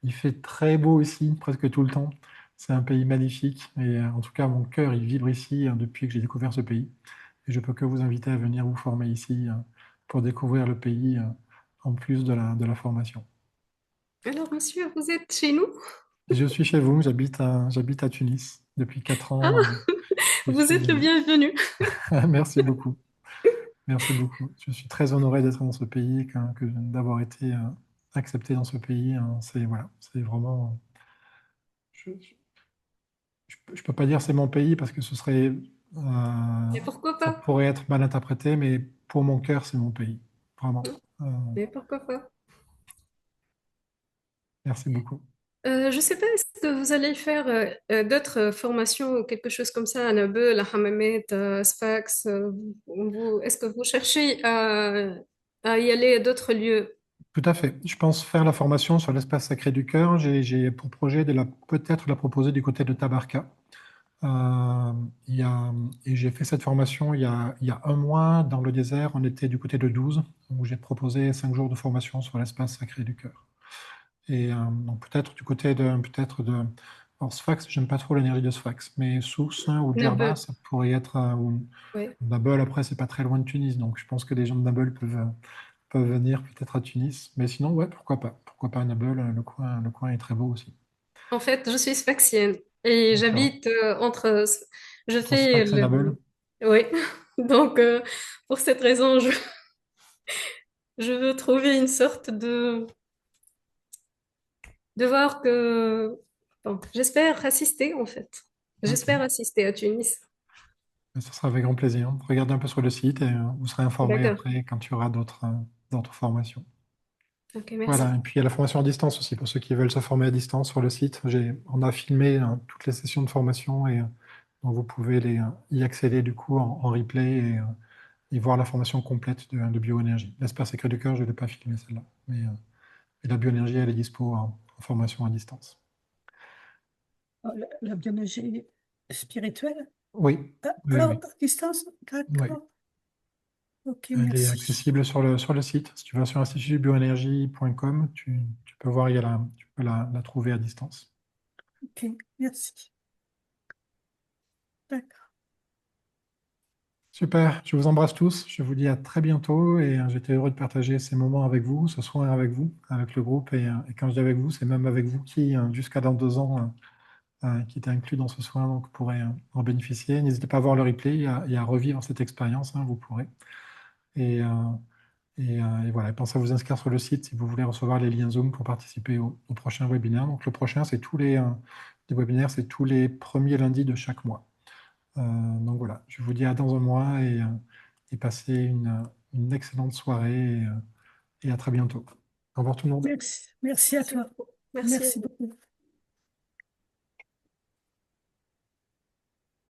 Il fait très beau ici, presque tout le temps. C'est un pays magnifique. Et en tout cas, mon cœur, il vibre ici depuis que j'ai découvert ce pays. Et je peux que vous inviter à venir vous former ici pour découvrir le pays en plus de la formation. Alors, monsieur, vous êtes chez nous? Je suis chez vous, j'habite à Tunis depuis 4 Ah, ans. Je vous êtes suis, le bienvenu. merci beaucoup. Merci beaucoup. Je suis très honoré d'être dans ce pays, d'avoir été accepté dans ce pays. C'est voilà, c'est vraiment. Je peux pas dire c'est mon pays parce que Mais pourquoi ça pas? pourrait être mal interprété, mais pour mon cœur, c'est mon pays. Vraiment. Euh, Mais pourquoi pas? merci beaucoup. Je sais pas, est-ce que vous allez faire d'autres formations ou quelque chose comme ça à Nabeul, à Hammamet, à Sfax? Est-ce que vous cherchez à y aller à d'autres lieux? Tout à fait. Je pense faire la formation sur l'espace sacré du cœur. J'ai pour projet de peut-être la proposer du côté de Tabarka. Euh, il y a- et j'ai fait cette formation il y a un mois dans le désert. On était du côté de 12, où j'ai proposé 5 jours de formation sur l'espace sacré du cœur. Et donc peut-être du côté de. Alors Sfax, j'aime pas trop l'énergie de Sfax, mais Sousse ou Djerba, Nabeul, ça pourrait être. Ou oui. Nabeul, après, c'est pas très loin de Tunis, donc je pense que les gens de Nabeul peuvent venir peut-être à Tunis. Mais sinon, ouais, pourquoi pas? Pourquoi pas Nabeul, le coin est très beau aussi. En fait, je suis sfaxienne et D'accord. j'habite entre. Je Entre fais Sfax et le. Nabeul? Oui. Donc, pour cette raison, je veux trouver une sorte de voir que. Bon, j'espère assister, en fait. Ok. J'espère assister à Tunis. Ça sera avec grand plaisir. Regardez un peu sur le site et vous serez informé D'accord. après quand il y aura d'autres formations. Ok, Voilà, merci. et puis il y a la formation à distance aussi, pour ceux qui veulent se former à distance sur le site. On a filmé toutes les sessions de formation et donc vous pouvez y accéder du coup en replay et voir la formation complète de bioénergie. L'espace sacré du cœur, je ne l'ai pas filmé celle-là, mais la bioénergie, elle est dispo en formation à distance. La biologie spirituelle. Oui, Ah, oui, alors, oui, à distance, oui. d'accord. Ok, Elle est merci. accessible sur le site. Si tu vas sur institutbioénergie.com, tu peux voir, tu peux la trouver à distance. Ok, merci. D'accord. Super, je vous embrasse tous. Je vous dis à très bientôt et j'étais heureux de partager ces moments avec vous, ce soir avec vous, avec le groupe. Et quand je dis avec vous, c'est même avec vous qui, jusqu'à dans 2 ans, qui était inclus dans ce soin, donc pourrez en bénéficier. N'hésitez pas à voir le replay et à revivre cette expérience, vous pourrez. Et, et voilà, et pensez à vous inscrire sur le site si vous voulez recevoir les liens Zoom pour participer au prochain webinaire. Donc le prochain, c'est les webinaires, c'est tous les premiers lundis de chaque mois. Donc voilà, je vous dis à dans un mois et passez une excellente soirée et à très bientôt. Au revoir tout le monde. Merci. Merci à Merci toi. beaucoup. Merci. Merci beaucoup.